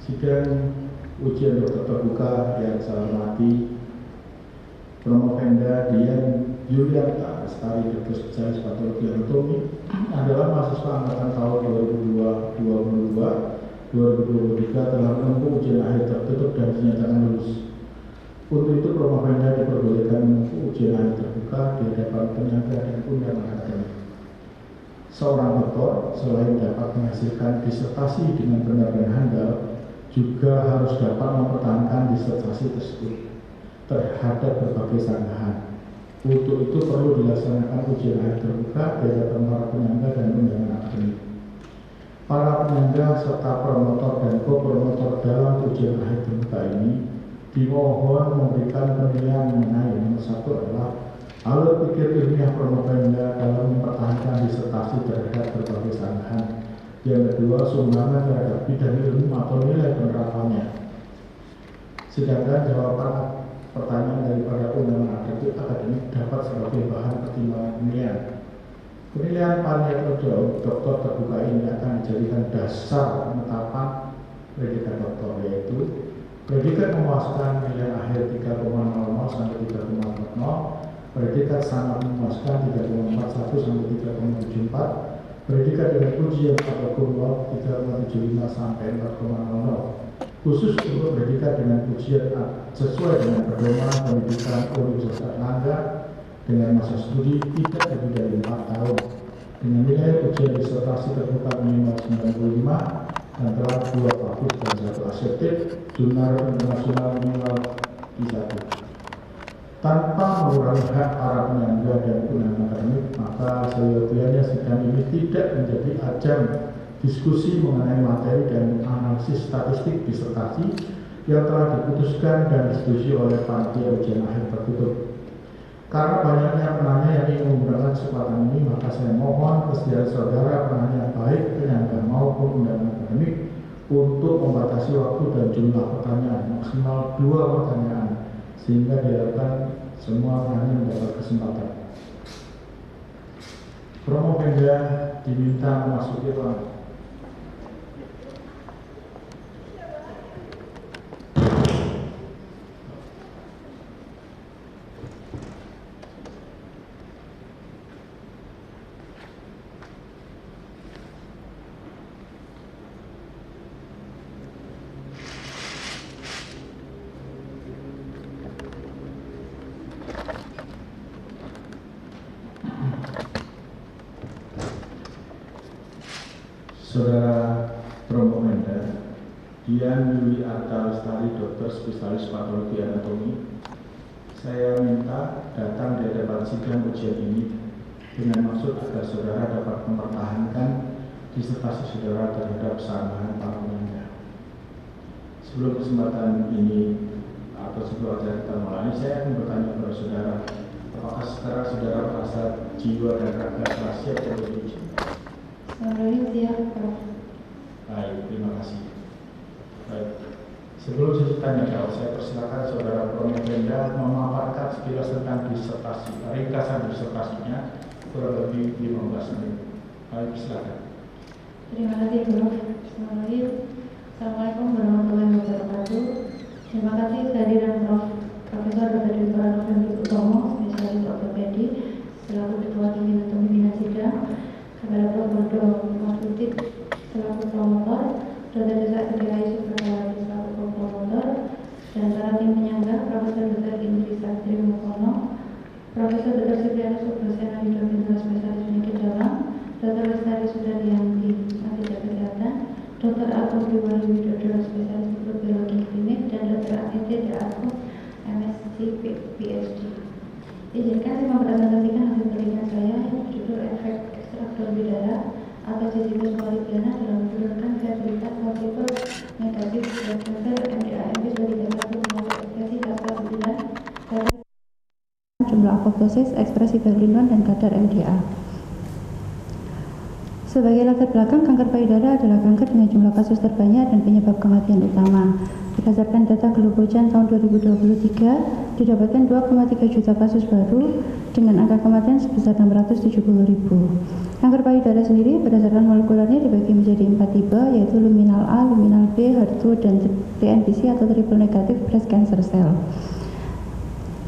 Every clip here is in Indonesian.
Sidang ujian dokter terbuka yang saya hormati Promovenda Dian Yulianta Lestari, dokter spesialis patologi anatomi, adalah mahasiswa angkatan tahun 2022-2023 telah menempuh ujian akhir tertutup dan dinyatakan lulus. Untuk itu Promovenda diperbolehkan menempuh ujian akhir terbuka di hadapan penyangga dan undangan akademik. Seorang doktor selain dapat menghasilkan disertasi dengan benar dan handal, juga harus dapat mempertahankan disertasi tersebut terhadap berbagai sanggahan. Untuk itu perlu dilaksanakan ujian akhir terbuka di hadapan para penyangga dan undangan akademik. Para penyangga serta promotor dan co-promotor dalam ujian akhir terbuka ini dimohon memberikan penilaian mengenai nomor satu adalah alur pikir ilmiah Promovenda dalam mempertahankan disertasi terhadap berbagai sanggahan. Yang kedua, sumbangan terhadap bidang ilmu atau nilai penerapannya. Sedangkan jawaban pertanyaan daripada undangan akademik dapat sebagai bahan pertimbangan penilaian. Penilaian panitia dokter terbuka ini akan dijadikan dasar penetapan predikat dokter, yaitu predikat memuaskan nilai akhir 3,00 sampai 3,40, predikat sangat memuaskan 3,41 sampai 3,74, predikat dengan ujian atau kumlot 3,75 sampai 4,00. Khusus untuk predikat dengan ujian sesuai dengan pedoman pendidikan Universitas Erlangga dengan masa studi tidak lebih dari 4 tahun dengan nilai ujian disertasi terbuka minimal 95 dan telah 2 publik dan 1 aseptik, jurnal internasional minimal di 1. Tanpa mengurangi hak para penyangga dan undangan akademik, maka seyogianya sidang ini tidak menjadi ajang diskusi mengenai materi dan analisis statistik disertasi yang telah diputuskan dan disetujui oleh panitia ujian akhir tertutup. Karena banyaknya penanya yang ingin menggunakan kesempatan ini, maka saya mohon kesediaan saudara penanya baik penyangga maupun undangan akademik untuk membatasi waktu dan jumlah pertanyaan maksimal 2 pertanyaan sehingga diharapkan semua penanya mendapat kesempatan. Promovenda diminta memasuki ruangan. Saudara Promovenda Dian Yulianta Lestari, dokter spesialis patologi anatomi, saya minta datang di hadapan sidang ujian ini dengan maksud agar saudara dapat mempertahankan disertasi saudara terhadap sanggahan para penyangga. Sebelum kesempatan ini atau sebelum acara kita mulai, saya akan bertanya kepada saudara, apakah sekarang saudara merasa jiwa dan raga telah siap untuk ujian? Siap, Prof. Baik, terima kasih. Baik, sebelum saya tanya jawab, saya persilakan saudara Promovenda memaparkan sekilas tentang disertasi, ringkasan disertasinya kurang lebih 15 menit. Baik, silakan. Terima kasih, Prof. Assalamualaikum warahmatullahi wabarakatuh. Terima kasih kehadiran Profesor Dr. Dwi November Utomo, spesialis ortopedi, selaku Ketua Tim Anatomi Bina Sidang, kepada Prof. Bodo Mas-Utit selaku promotor, Dr. Desa Kedai Superkawati selaku co-promotor, dan para tim penyangga, Profesor Dr. Indri Sastri Mukono, Profesor Dr. Supriyanus Subrosena Yudhopindra spesialis penyakit dalam, Dr. Lestari Sudaryanti Ahli Kesehatan, Dr. Agung Dewa Widodo spesialis mikrobiologi klinik, dan Dr. Anindya Darko MSc PhD. Izinkan saya mempresentasikan hasil penelitian saya yang berjudul efek ekstrak dalam darah atau Cysticus malidiana dalam menurunkan viabilitas multiple negatif blood cancer MDA-MB 231 melalui ekspresi DASA9 jumlah apoptosis, ekspresi Berlinon, dan kadar MDA. Sebagai latar belakang, kanker payudara adalah kanker dengan jumlah kasus terbanyak dan penyebab kematian utama. Berdasarkan data Globocan tahun 2023, didapatkan 2,3 juta kasus baru dengan angka kematian sebesar 670.000. Kanker payudara sendiri berdasarkan molekulernya dibagi menjadi 4 tipe, yaitu luminal A, luminal B, HER2, dan TNBC atau triple negative breast cancer cell.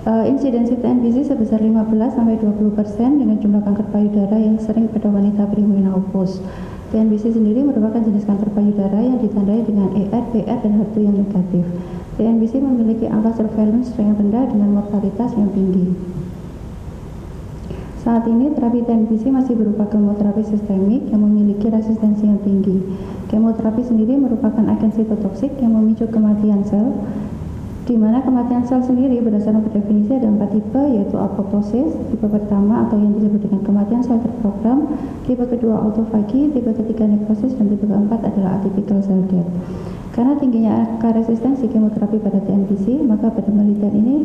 Insidensi TNBC sebesar 15-20% dengan jumlah kanker payudara yang sering pada wanita premenopause. TNBC sendiri merupakan jenis kanker payudara yang ditandai dengan ER, PR, dan HER2 yang negatif. TNBC memiliki angka surveillance yang rendah dengan mortalitas yang tinggi. Saat ini terapi TNBC masih berupa kemoterapi sistemik yang memiliki resistensi yang tinggi. Kemoterapi sendiri merupakan agen sitotoksik yang memicu kematian sel, di mana kematian sel sendiri berdasarkan definisi ada 4 tipe, yaitu apoptosis, tipe pertama atau yang disebut dengan kematian sel terprogram, tipe kedua autofagi, tipe ketiga nekrosis, dan tipe keempat adalah atypical cell death. Karena tingginya angka resistensi kemoterapi pada TNBC, maka pada penelitian ini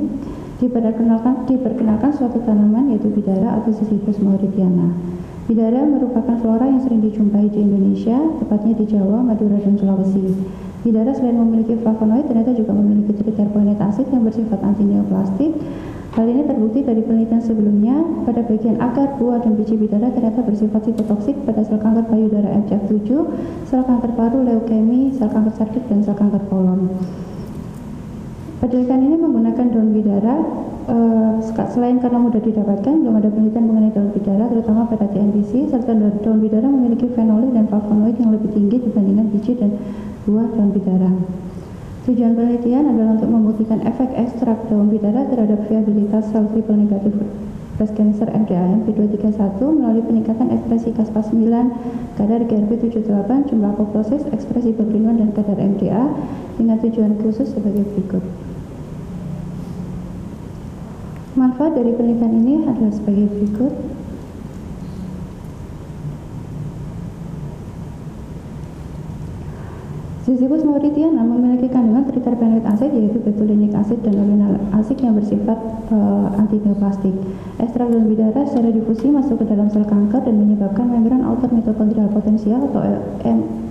diperkenalkan suatu tanaman yaitu bidara atau Ziziphus mauritiana. Bidara merupakan flora yang sering dijumpai di Indonesia, tepatnya di Jawa, Madura, dan Sulawesi. Bidara selain memiliki flavonoid, ternyata juga memiliki triterpenoid acid yang bersifat antineoplastik. Hal ini terbukti dari penelitian sebelumnya. Pada bagian akar, buah, dan biji bidara ternyata bersifat sitotoksik pada sel kanker payudara MCF7, sel kanker paru, leukemi, sel kanker cervix, dan sel kanker kolon. Penelitian ini menggunakan daun bidara, selain karena mudah didapatkan, belum ada penelitian mengenai daun bidara, terutama pada TNBC, serta daun bidara memiliki fenolik dan flavonoid yang lebih tinggi dibandingkan biji dan buah daun bidara. Tujuan penelitian adalah untuk membuktikan efek ekstrak daun bidara terhadap viabilitas sel triple negatif breast cancer MDAM P231 melalui peningkatan ekspresi Caspase 9, kadar GRP78, jumlah apoptosis, ekspresi berkelinduan, dan kadar MDA dengan tujuan khusus sebagai berikut. Manfaat dari penelitian ini adalah sebagai berikut. Ziziphus mauritiana memiliki kandungan triterpenoid acid yaitu betulinic acid dan linoleic acid yang bersifat antineoplastik. Ekstrak daun bidara secara difusi masuk ke dalam sel kanker dan menyebabkan membran outer mitokondrial potensial atau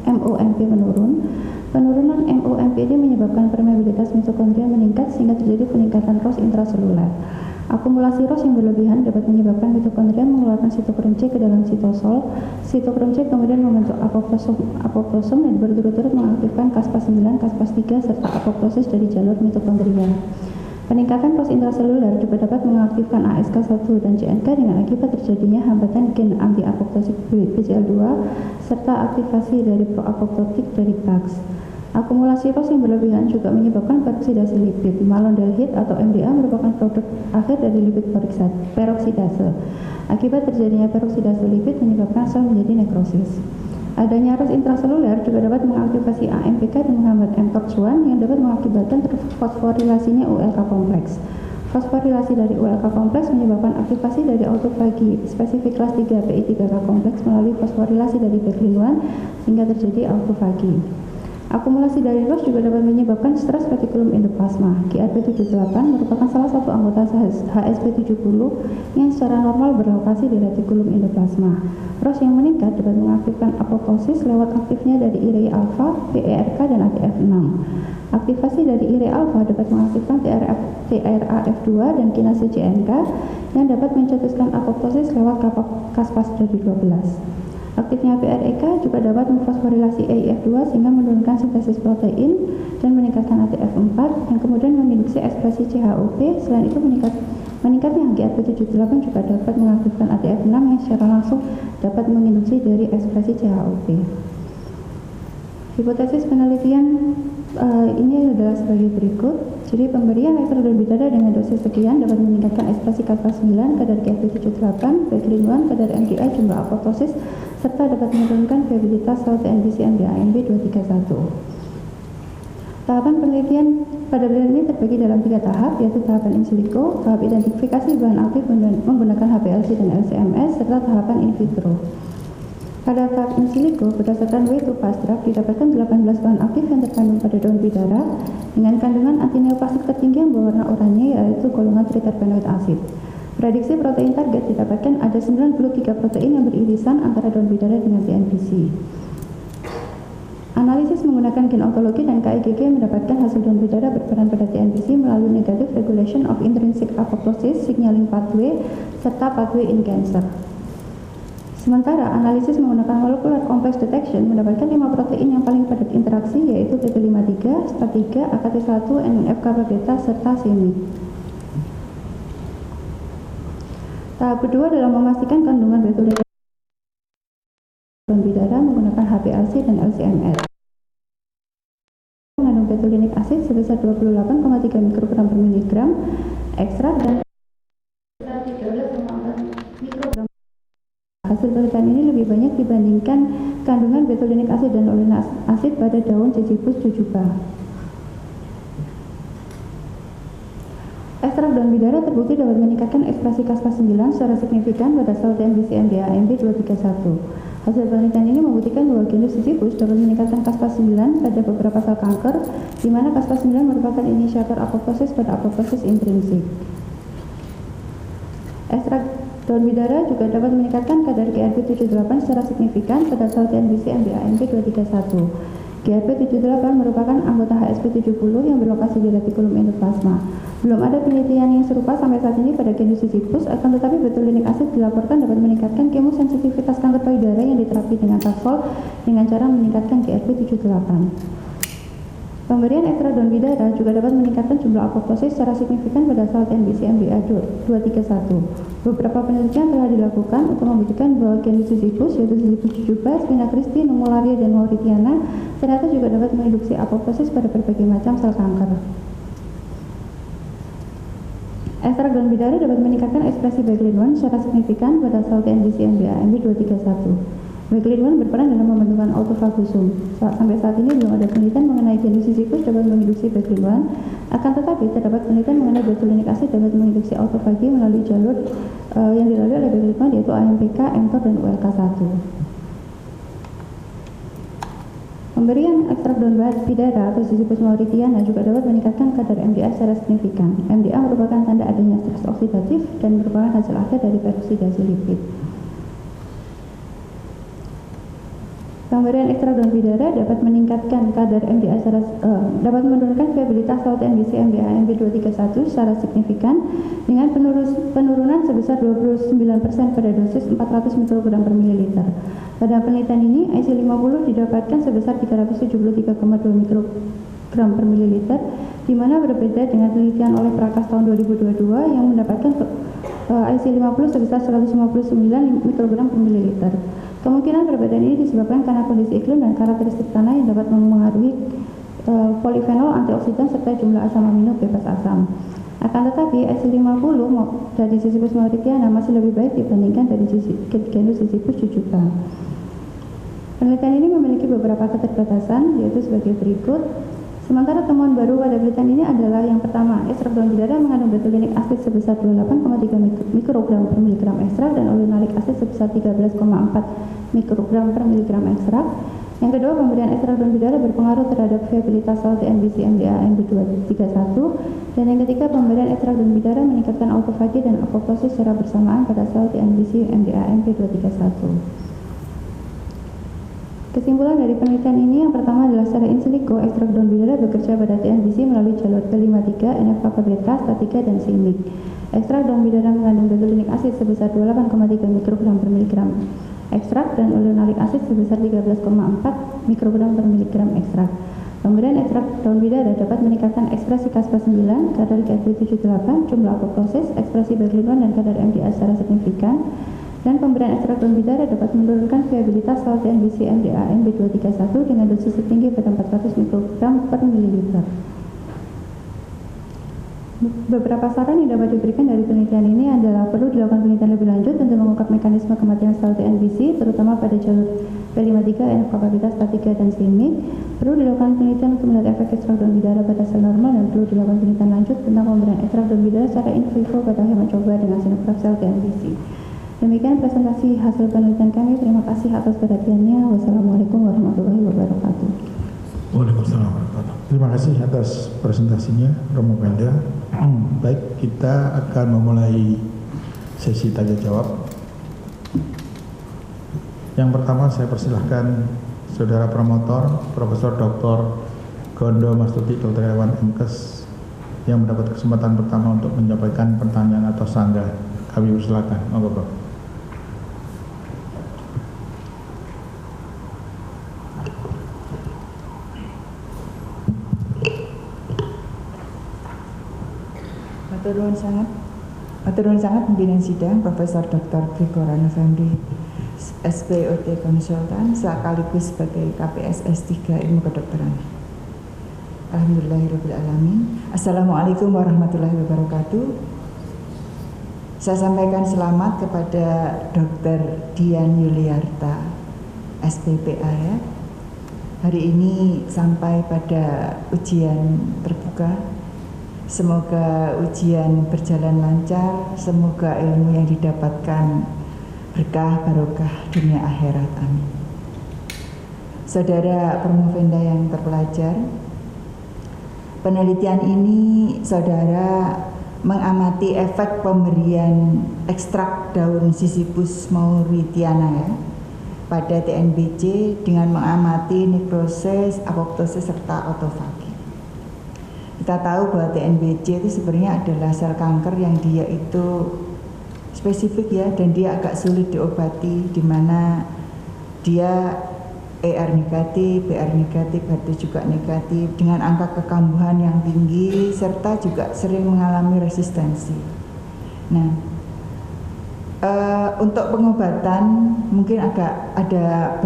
MOMP menurun. Penurunan MOMP ini menyebabkan permeabilitas mitokondria meningkat sehingga terjadi peningkatan ROS intraseluler. Akumulasi ROS yang berlebihan dapat menyebabkan mitokondria mengeluarkan sitokrom C ke dalam sitosol. Sitokrom C kemudian membentuk apoptosom dan berturut-turut mengaktifkan Caspase 9, Caspase 3, serta apoptosis dari jalur mitokondria. Peningkatan ROS intraseluler juga dapat mengaktifkan ASK1 dan CNK dengan akibat terjadinya hambatan gen anti-apoptotik BCL2 serta aktivasi dari proapoptotik dari PAX. Akumulasi ROS yang berlebihan juga menyebabkan peroksidasi lipid. Malondelhid atau MDA merupakan produk akhir dari lipid peroksidase. Akibat terjadinya peroksidasi lipid menyebabkan sel menjadi nekrosis. Adanya ROS intraseluler juga dapat mengaktifasi AMPK dan menghambat mTORC1 yang dapat mengakibatkan fosforilasinya ULK kompleks. Fosforilasi dari ULK kompleks menyebabkan aktivasi dari autofagi spesifik kelas 3 PI3K kompleks melalui fosforilasi dari berkelinduan sehingga terjadi autofagi. Akumulasi dari ROS juga dapat menyebabkan stres retikulum endoplasma. GRP78 merupakan salah satu anggota HSP70 yang secara normal berlokasi di retikulum endoplasma. ROS yang meningkat dapat mengaktifkan apoptosis lewat aktifnya dari IRE alpha, PERK, dan ATF6. Aktivasi dari IRE alpha dapat mengaktifkan TRAF2 dan kinase CNK yang dapat mencetuskan apoptosis lewat Caspase dari 12. Aktifnya PREK juga dapat memfosforilasi AIF2 sehingga menurunkan sintesis protein dan meningkatkan ATF4 yang kemudian menginduksi ekspresi CHOP. Selain itu meningkatnya GRP78 juga dapat mengaktifkan ATF6 yang secara langsung dapat menginduksi dari ekspresi CHOP. Hipotesis penelitian ini adalah sebagai berikut. Jadi pemberian ekstrak daun bidara dengan dosis sekian dapat meningkatkan ekspresi Caspase 9, kadar GRP78, berkelinduan, kadar MDA, jumlah apoptosis, serta dapat menurunkan viabilitas sel TNBC MDAMB 231. Tahapan penelitian pada penelitian ini terbagi dalam 3 tahap, yaitu tahapan in silico, tahap identifikasi bahan aktif menggunakan HPLC dan LCMS, serta tahapan in vitro. Pada tahap in silico, berdasarkan way to fast drug, didapatkan 18 bahan aktif yang terkandung pada daun bidara dengan kandungan antineoplastik tertinggi yang berwarna oranye, yaitu golongan triterpenoid acid. Prediksi protein target didapatkan ada 93 protein yang beririsan antara daun bidara dengan TNBC. Analisis menggunakan gen ontologi dan KIGG mendapatkan hasil daun bidara berperan pada TNBC melalui negative regulation of intrinsic apoptosis, signaling pathway, serta pathway in cancer. Sementara analisis menggunakan molecular complex detection mendapatkan 5 protein yang paling padat interaksi, yaitu PP53, STAT3, AKT1, NF-kappa beta, serta CMYC. Tahap kedua dalam memastikan kandungan betulinic bidara menggunakan HPLC dan LC-MS. Mengandung betulinic acid sebesar 28,3 mikrogram per miligram ekstrak dan 13,4 mikrogram. Hasil penelitian ini lebih banyak dibandingkan kandungan betulinic acid dan oleanic acid pada daun Cicipus jujuba. Ekstrak daun bidara terbukti dapat meningkatkan ekspresi Caspase-9 secara signifikan pada sel TNBC MDA-AMB 231. Hasil penelitian ini membuktikan bahwa genus Cicipus dapat meningkatkan Caspase-9 pada beberapa sel kanker, di mana Caspase-9 merupakan inisiator apoptosis pada apoptosis intrinsik. Ekstrak daun bidara juga dapat meningkatkan kadar GRP78 secara signifikan pada sel TNBC MDA-AMB 231. GRP78 merupakan anggota HSP70 yang berlokasi di retikulum endoplasma. Belum ada penelitian yang serupa sampai saat ini pada genus Cicipus, akan tetapi betulinic acid dilaporkan dapat meningkatkan kemosensitivitas kanker payudara yang diterapi dengan Taxol dengan cara meningkatkan GRP78. Pemberian ekstrak daun bidara juga dapat meningkatkan jumlah apoptosis secara signifikan pada sel TNBC MDA 231. Beberapa penelitian telah dilakukan untuk membuktikan bahwa genus Cicipus, yaitu Cicipus jujuba, Spina Christi, Numularia, dan Mauritiana, ternyata juga dapat menginduksi apoptosis pada berbagai macam sel kanker. Ekstrak daun bidara dapat meningkatkan ekspresi Baglin-1 secara signifikan pada sel TNBC MDA-AMB 231. Baglin-1 berperan dalam pembentukan autofagusum. Sampai saat ini belum ada penelitian mengenai genus Cicipus dapat menginduksi Baglin-1, akan tetapi terdapat penelitian mengenai betulinic acid dapat menginduksi autofagi melalui jalur yang dilalui oleh Baglin-1, yaitu AMPK, mTOR, dan ULK1. Pemberian ekstrak daun bidara atau Cicipus mauritiana juga dapat meningkatkan kadar MDA secara signifikan. MDA merupakan tanda adanya stres oksidatif dan merupakan hasil akhir dari peroksidasi lipid. Pemberian ekstrak daun bidara dapat meningkatkan kadar MDA dapat menurunkan viabilitas sel TNBC MDA-AMB 231 secara signifikan dengan penurunan sebesar 29% pada dosis 400 mikrogram per mililiter. Pada penelitian ini, IC50 didapatkan sebesar 373,2 mikrogram per mililiter, di mana berbeda dengan penelitian oleh Prakas tahun 2022 yang mendapatkan IC50 sebesar 159 mikrogram per mililiter. Kemungkinan perbedaan ini disebabkan karena kondisi iklim dan karakteristik tanah yang dapat mempengaruhi polifenol, antioksidan, serta jumlah asam amino bebas asam. Akan tetapi, IC50 dari Cicipus mauritiana masih lebih baik dibandingkan dari genus Cicipus jujuba. Penelitian ini memiliki beberapa keterbatasan, yaitu sebagai berikut. Sementara temuan baru pada penelitian ini adalah yang pertama, ekstrak daun bidara mengandung betulinic acid sebesar 28,3 mikrogram per miligram ekstrak dan oleanolic acid sebesar 13,4 mikrogram per miligram ekstrak. Yang kedua, pemberian ekstrak daun bidara berpengaruh terhadap viabilitas sel TNBC MDA-AMB 231. Dan yang ketiga, pemberian ekstrak daun bidara meningkatkan autofagi dan apoptosis secara bersamaan pada sel TNBC MDA-AMB 231. Kesimpulan dari penelitian ini yang pertama adalah secara in silico, ekstrak daun bidara bekerja pada TNBC melalui jalur P53, NF-kappa beta, STAT3, dan CMYC. Ekstrak daun bidara mengandung betulinic acid sebesar 28,3 mikrogram per miligram ekstrak dan oleanolic acid sebesar 13,4 mikrogram per miligram ekstrak. Pemberian ekstrak daun bidara dapat meningkatkan ekspresi Caspase-9, kadar GRP78, jumlah apoptosis, ekspresi Baglin-1, dan kadar MDA secara signifikan. Dan pemberian ekstrak daun bidara dapat menurunkan viabilitas sel TNBC MDA-AMB 231 dengan dosis tertinggi pada 400 mikrogram per mililiter. Beberapa saran yang dapat diberikan dari penelitian ini adalah perlu dilakukan penelitian lebih lanjut untuk mengungkap mekanisme kematian sel TNBC, terutama pada jalur P53, NF-kappa beta, STAT3, dan CMYC. Perlu dilakukan penelitian untuk melihat efek ekstrak daun bidara pada sel normal, dan perlu dilakukan penelitian lanjut tentang pemberian ekstrak daun bidara secara in vivo pada hewan coba dengan xenograft sel TNBC. Demikian presentasi hasil penelitian kami. Terima kasih atas perhatiannya. Wassalamualaikum warahmatullahi wabarakatuh. Waalaikumsalam warahmatullahi wabarakatuh. Terima kasih atas presentasinya, Romo Penda. Baik, kita akan memulai sesi tanya jawab. Yang pertama saya persilahkan Saudara Promotor, Profesor Dr. Gondo Mastuti Dr. Hewan MKes yang mendapat kesempatan pertama untuk menyampaikan pertanyaan atau sanggah. Kami persilakan. Monggo, Prof. Matur nuwun sangat pimpinan sidang Profesor Dr. Gregora November, SPOT Konsultan sekaligus sebagai KPS S3 Ilmu Kedokteran. Alhamdulillahirrahmanirrahim. Assalamualaikum warahmatullahi wabarakatuh. Saya sampaikan selamat kepada Dr. Dian Yuliarta, SPPA ya. Hari ini sampai pada ujian terbuka. Semoga ujian berjalan lancar, semoga ilmu yang didapatkan berkah barokah dunia akhirat. Amin. Saudara promovenda yang terpelajar, penelitian ini saudara mengamati efek pemberian ekstrak daun Sisyphus mauritiana ya, pada TNBC dengan mengamati nekrosis, apoptosis serta autofagi. Kita tahu bahwa TNBC itu sebenarnya adalah sel kanker yang dia itu spesifik ya, dan dia agak sulit diobati, di mana dia ER negatif, BR negatif, HT juga negatif, dengan angka kekambuhan yang tinggi serta juga sering mengalami resistensi. Nah, untuk pengobatan mungkin agak ada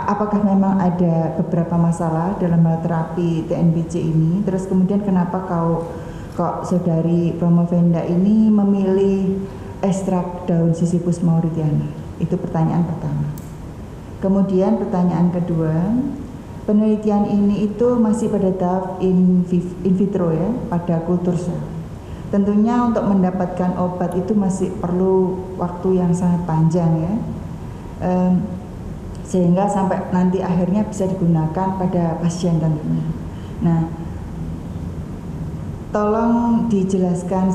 apakah memang ada beberapa masalah dalam hal terapi TNBC ini. Terus kemudian kenapa kok saudari promovenda ini memilih ekstrak daun Sisyphus mauritiana? Itu pertanyaan pertama. Kemudian pertanyaan kedua, penelitian ini itu masih pada tahap in vitro ya, pada kultur sel. Tentunya untuk mendapatkan obat itu masih perlu waktu yang sangat panjang ya, sehingga sampai nanti akhirnya bisa digunakan pada pasien tentunya. Nah, tolong dijelaskan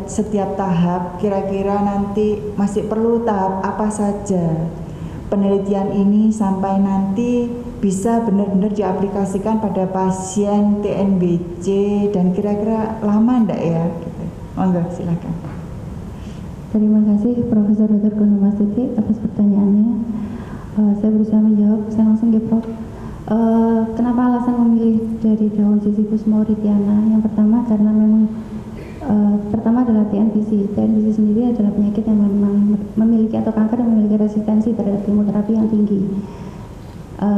setiap tahap, kira-kira nanti masih perlu tahap apa saja penelitian ini sampai nanti bisa benar-benar diaplikasikan pada pasien TNBC, dan kira-kira lama enggak ya? Monggo silakan. Terima kasih Profesor Dr. Gunumastiti atas pertanyaannya. Saya berusaha menjawab. Saya langsung ke Prof. Kenapa alasan memilih dari daun Sisyphus mauritiana? Yang pertama karena memang pertama adalah TNBC. TNBC sendiri adalah penyakit yang memang memiliki atau kanker yang memiliki resistensi terhadap kemoterapi yang tinggi.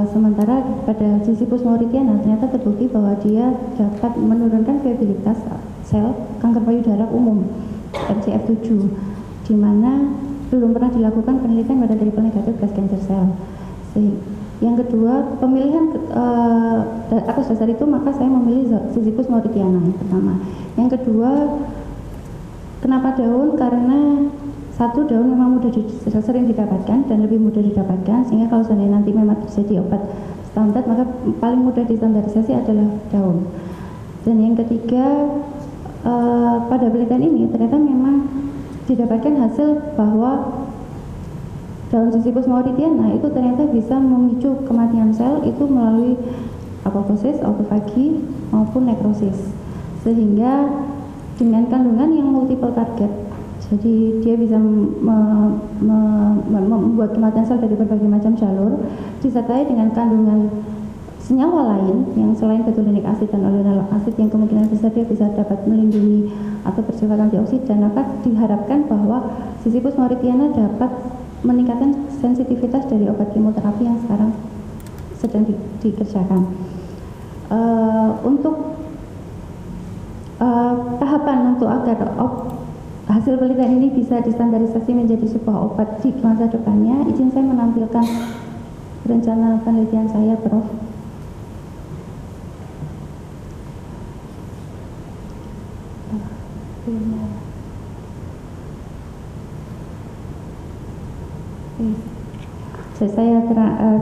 Sementara pada Sisyphus mauritiana ternyata terbukti bahwa dia dapat menurunkan viabilitas sel kanker payudara umum MCF7, di mana belum pernah dilakukan penelitian pada triple negatif breast cancer cell. Yang kedua, pemilihan atas dasar itu maka saya memilih Sisyphus mauritiana yang pertama. Yang kedua, kenapa daun? Karena satu, daun memang sering didapatkan dan lebih mudah didapatkan, sehingga kalau seandainya nanti memang terjadi obat standar maka paling mudah distandarisasi adalah daun. Dan yang ketiga, pada penelitian ini ternyata memang didapatkan hasil bahwa daun Sisyphus mauritiana itu ternyata bisa memicu kematian sel itu melalui apoptosis, autofagi maupun nekrosis, sehingga dengan kandungan yang multiple target, jadi dia bisa membuat kematian sel dari berbagai macam jalur, disertai dengan kandungan senyawa lain yang selain betolenik acid dan oleanolic acid yang kemungkinan besar dia bisa dapat melindungi atau bersifat antioksidan, maka diharapkan bahwa Sisyphus mauritiana dapat meningkatkan sensitivitas dari obat kemoterapi yang sekarang sedang dikerjakan. Untuk tahapan untuk agar hasil penelitian ini bisa distandarisasi menjadi sebuah obat di masa depannya, izin saya menampilkan rencana penelitian saya, Prof.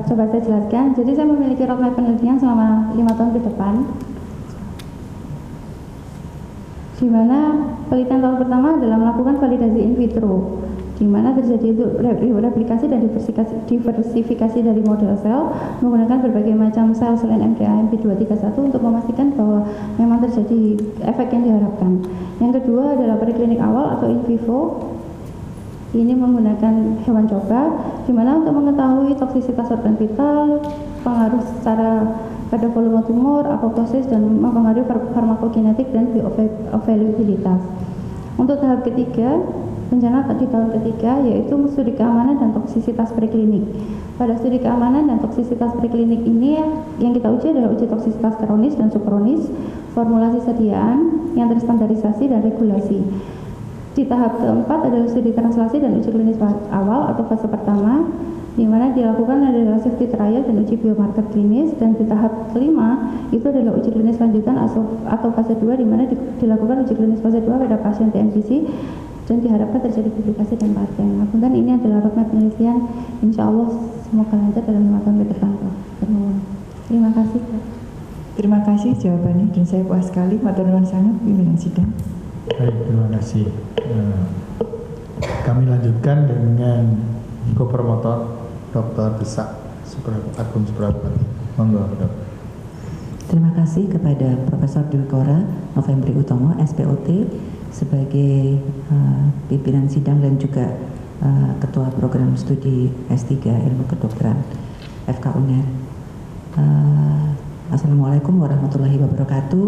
Coba saya jelaskan. Jadi saya memiliki roadmap penelitian selama 5 tahun ke depan, di mana penelitian tahun pertama adalah melakukan validasi in vitro, di mana terjadi itu replikasi dan diversifikasi dari model sel menggunakan berbagai macam sel selain MDA MP231 untuk memastikan bahwa memang terjadi efek yang diharapkan. Yang kedua adalah preklinik awal atau in vivo. Ini menggunakan hewan coba, di mana untuk mengetahui toksisitas organ vital, pengaruh secara pada volume tumor, apoptosis, dan mempengaruhi farmakokinetik dan bioavailabilitas. Untuk tahap ketiga, rencana di tahun ketiga yaitu studi keamanan dan toksisitas preklinik. Pada studi keamanan dan toksisitas preklinik ini yang kita uji adalah uji toksisitas kronis dan subkronis, formulasi sediaan yang terstandarisasi dan regulasi. Di tahap keempat adalah studi translasi dan uji klinis awal atau fase pertama, di mana dilakukan adalah safety trial dan uji biomarker klinis, dan di tahap kelima itu adalah uji klinis lanjutan atau fase 2, di mana dilakukan uji klinis fase 2 pada pasien TNBC dan diharapkan terjadi publikasi dan paten. Apunten, ini adalah roadmap penelitian, insya Allah semoga lancar dalam 5 tahun ke depan. Terima kasih. Terima kasih jawabannya, dan saya puas sekali. Matur nuwun sangat pimpinan sidang. Baik, terima kasih. Kami lanjutkan dengan co-promotor Dr. Desak Agung Suprapati. Monggo, Dok. Terima kasih kepada Profesor Dwi Kora Novembri Utomo, SPOT, sebagai pimpinan sidang dan juga Ketua Program Studi S3 Ilmu Kedokteran FK UNER. Assalamualaikum warahmatullahi wabarakatuh.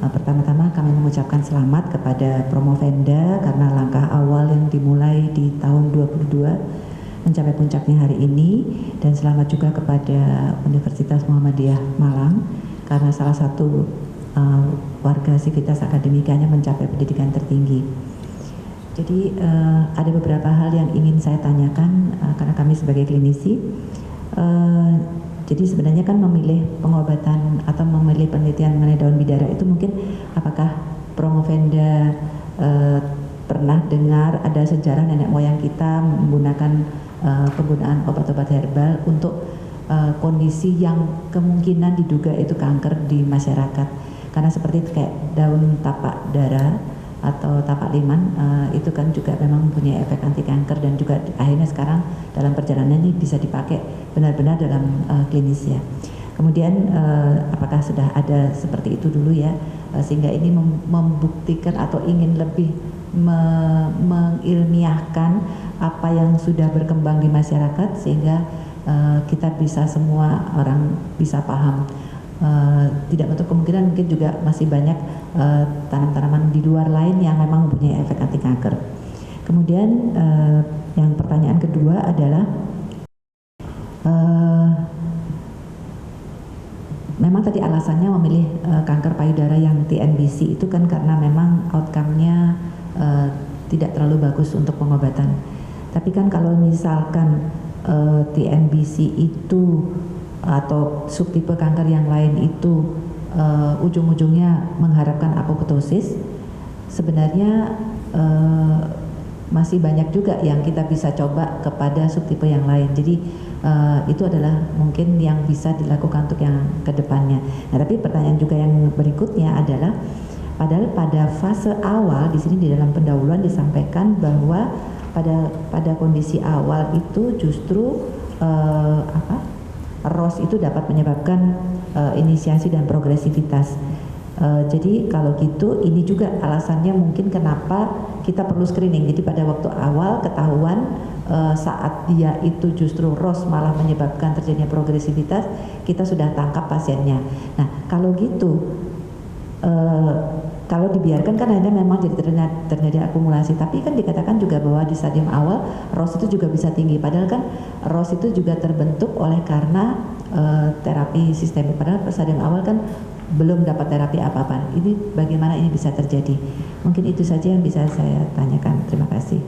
Pertama-tama kami mengucapkan selamat kepada Promovenda karena langkah awal yang dimulai di tahun 2022 mencapai puncaknya hari ini, dan selamat juga kepada Universitas Muhammadiyah Malang karena salah satu warga sivitas akademikanya mencapai pendidikan tertinggi. Jadi ada beberapa hal yang ingin saya tanyakan karena kami sebagai klinisi. Jadi sebenarnya kan memilih pengobatan atau memilih penelitian mengenai daun bidara itu mungkin apakah Promovenda pernah dengar ada sejarah nenek moyang kita menggunakan penggunaan obat-obat herbal untuk kondisi yang kemungkinan diduga itu kanker di masyarakat. Karena seperti itu kayak daun tapak dara atau tapak liman itu kan juga memang mempunyai efek anti kanker, dan juga akhirnya sekarang dalam perjalanan ini bisa dipakai benar-benar dalam klinis ya. Kemudian apakah sudah ada seperti itu dulu ya, sehingga ini membuktikan atau ingin lebih mengilmiahkan apa yang sudah berkembang di masyarakat sehingga kita bisa semua orang bisa paham. Tidak menutup kemungkinan mungkin juga masih banyak tanaman-tanaman di luar lain yang memang mempunyai efek anti kanker. Kemudian yang pertanyaan kedua adalah memang tadi alasannya memilih kanker payudara yang TNBC itu kan karena memang outcome-nya tidak terlalu bagus untuk pengobatan. Tapi kan kalau misalkan TNBC itu atau subtipe kanker yang lain itu ujung-ujungnya mengharapkan apoptosis, sebenarnya masih banyak juga yang kita bisa coba kepada subtipe yang lain. Jadi itu adalah mungkin yang bisa dilakukan untuk yang kedepannya. Nah, tapi pertanyaan juga yang berikutnya adalah, padahal pada fase awal di sini di dalam pendahuluan disampaikan bahwa pada kondisi awal itu justru ROS itu dapat menyebabkan inisiasi dan progresivitas. Jadi kalau gitu ini juga alasannya mungkin kenapa kita perlu screening. Jadi pada waktu awal ketahuan saat dia itu justru ROS malah menyebabkan terjadinya progresivitas, kita sudah tangkap pasiennya. Nah kalau gitu kalau dibiarkan kan akhirnya memang jadi terjadi akumulasi. Tapi kan dikatakan juga bahwa di stadium awal ROS itu juga bisa tinggi. Padahal kan ROS itu juga terbentuk oleh karena terapi sistemik. Padahal stadium awal kan belum dapat terapi apa-apa. Ini bagaimana ini bisa terjadi? Mungkin itu saja yang bisa saya tanyakan. Terima kasih.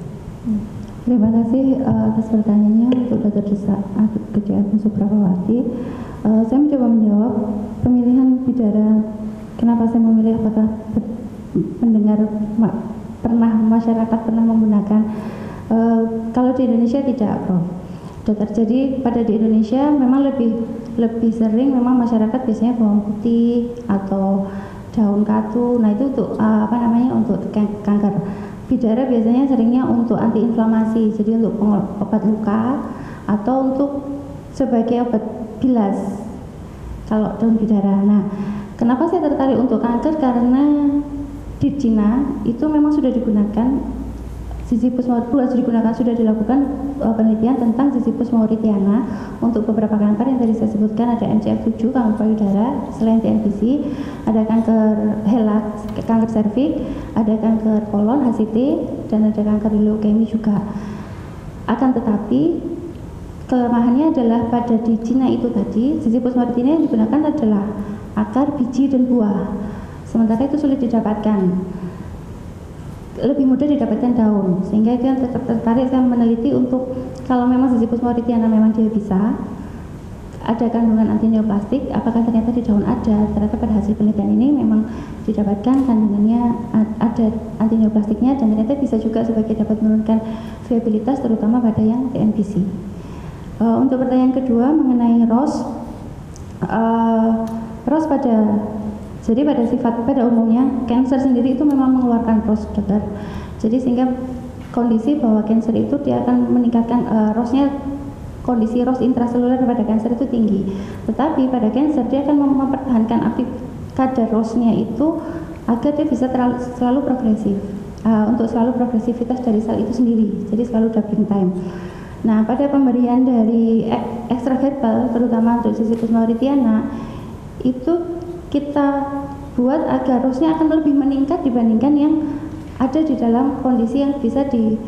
Terima kasih atas pertanyaannya untuk Dr. Desak Agung Suprapati. Saya mencoba menjawab pemilihan bidara. Kenapa saya memilih, apakah pendengar masyarakat pernah menggunakan? Kalau di Indonesia tidak, Prof. Jadi pada di Indonesia memang lebih sering memang masyarakat biasanya bawang putih atau daun katu. Nah itu untuk untuk kanker. Bidara biasanya seringnya untuk antiinflamasi, jadi untuk obat luka atau untuk sebagai obat bilas. Kalau daun bidara. Nah, kenapa saya tertarik untuk kanker? Karena di Cina itu memang sudah digunakan Sisyphus sudah dilakukan penelitian tentang Sisyphus mauritiana untuk beberapa kanker yang tadi saya sebutkan, ada MCF7, kanker payudara, selain TNBC, ada kanker HeLa, kanker serviks, ada kanker kolon, HCT, dan ada kanker leukemi juga. Akan tetapi kelemahannya adalah pada di Cina itu tadi, Sisyphus mauritiana yang digunakan adalah akar, biji, dan buah. Sementara itu sulit didapatkan. Lebih mudah didapatkan daun, sehingga itu yang tertarik saya meneliti untuk kalau memang Sisyphus mauritiana memang dia bisa ada kandungan antineoplastik, apakah ternyata di daun ada. Ternyata pada hasil penelitian ini memang didapatkan kandungannya ada antineoplastiknya, dan ternyata bisa juga sebagai dapat menurunkan viabilitas terutama pada yang TNBC. Untuk pertanyaan kedua mengenai ROS jadi pada umumnya kanker sendiri itu memang mengeluarkan ROS, dokter. Jadi sehingga kondisi bahwa kanker itu dia akan meningkatkan ROS-nya, kondisi ROS intraseluler pada kanker itu tinggi. Tetapi pada kanker dia akan mempertahankan kadar ROS-nya itu agar dia bisa selalu progresif. Untuk selalu progresivitas dari sel itu sendiri. Jadi selalu doubling time. Nah, pada pemberian dari ekstraherbal terutama untuk Sisyphus mauritiana itu kita buat agar ROS-nya akan lebih meningkat dibandingkan yang ada di dalam kondisi yang bisa di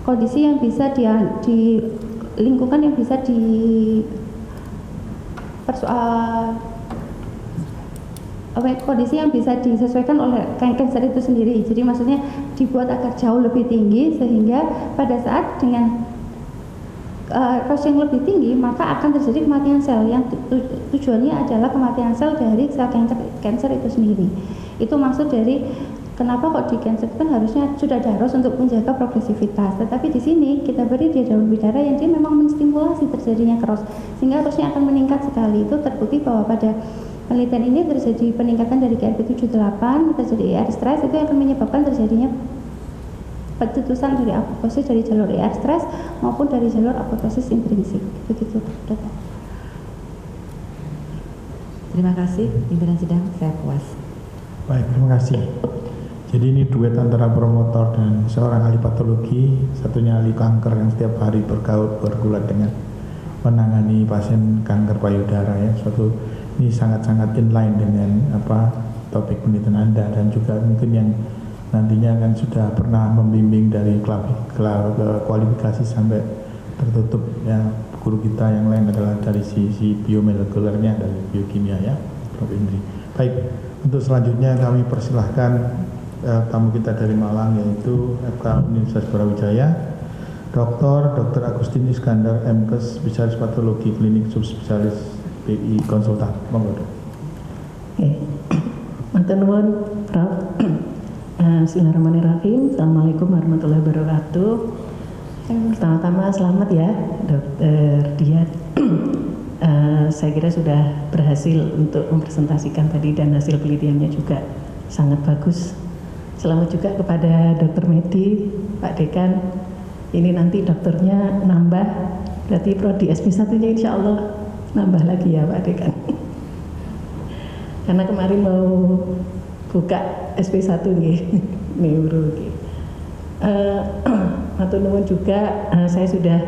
kondisi yang bisa di lingkungan yang bisa kondisi yang bisa disesuaikan oleh kanker itu sendiri. Jadi maksudnya dibuat agar jauh lebih tinggi sehingga pada saat dengan ROS yang lebih tinggi maka akan terjadi kematian sel yang tujuannya adalah kematian sel dari sel kanker itu sendiri. Itu maksud dari kenapa kok di kanker kan harusnya sudah ada ROS untuk menjaga progresivitas, tetapi di sini kita beri dia daun bidara yang dia memang menstimulasi terjadinya ROS sehingga ROS-nya akan meningkat sekali. Itu terbukti bahwa pada penelitian ini terjadi peningkatan dari GRP78, terjadi ER stress, itu akan menyebabkan terjadinya putusan dari apoptosis dari jalur ER stress maupun dari jalur apoptosis intrinsik. Begitu, dokter. Terima kasih, pimpinan sidang, saya puas. Baik, terima kasih. Jadi ini duet antara promotor dan seorang ahli patologi, satunya ahli kanker yang setiap hari bergulat dengan menangani pasien kanker payudara ya. Ini sangat-sangat inline dengan topik penelitian Anda, dan juga mungkin yang nantinya kan sudah pernah membimbing dari kualifikasi sampai tertutup ya. Guru kita yang lain adalah dari sisi biomolekulernya, dari biokimia ya, Prof. Indri. Baik, untuk selanjutnya kami persilahkan tamu kita dari Malang, yaitu FK Universitas Brawijaya, Dr. Agustin Iskandar, MKes, spesialis patologi klinik subspesialis PI konsultan. Monggo. Oke. Matur nuwun, Prof. Bismillahirrahmanirrahim. Assalamualaikum warahmatullahi wabarakatuh. Pertama-tama selamat ya, Dr. Dian. Saya kira sudah berhasil untuk mempresentasikan tadi dan hasil penelitiannya juga sangat bagus. Selamat juga kepada Dr. Medi, Pak Dekan. Ini nanti dokternya nambah, berarti prodi SP1-nya insya Allah nambah lagi ya Pak Dekan. Karena kemarin mau buka SP1 nih, neurologi. Matur nuwun juga, saya sudah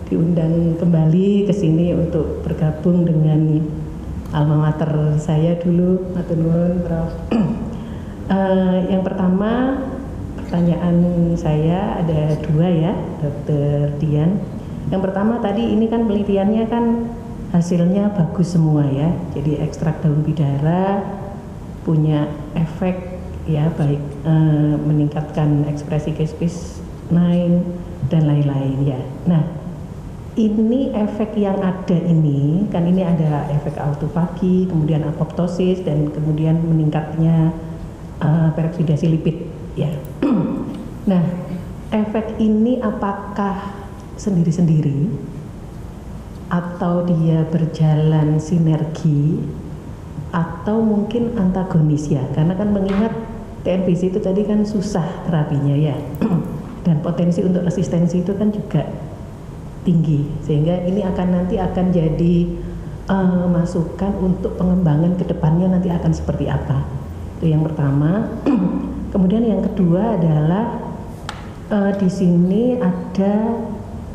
diundang kembali ke sini untuk bergabung dengan alma mater saya dulu. Matur nuwun, Prof. Yang pertama, pertanyaan saya ada dua ya, Dr. Dian. Yang pertama tadi ini kan penelitiannya kan hasilnya bagus semua ya. Jadi ekstrak daun bidara punya efek ya, baik meningkatkan ekspresi Caspase-9 dan lain-lain ya. Nah, ini efek yang ada ini kan, ini ada efek autofagi, kemudian apoptosis, dan kemudian meningkatnya peroksidasi lipid ya. Nah, efek ini apakah sendiri-sendiri atau dia berjalan sinergi atau mungkin antagonis ya, karena kan mengingat TNBC itu tadi kan susah terapinya ya dan potensi untuk resistensi itu kan juga tinggi, sehingga ini nanti akan jadi masukan untuk pengembangan kedepannya nanti akan seperti apa. Itu yang pertama. Kemudian yang kedua adalah di sini ada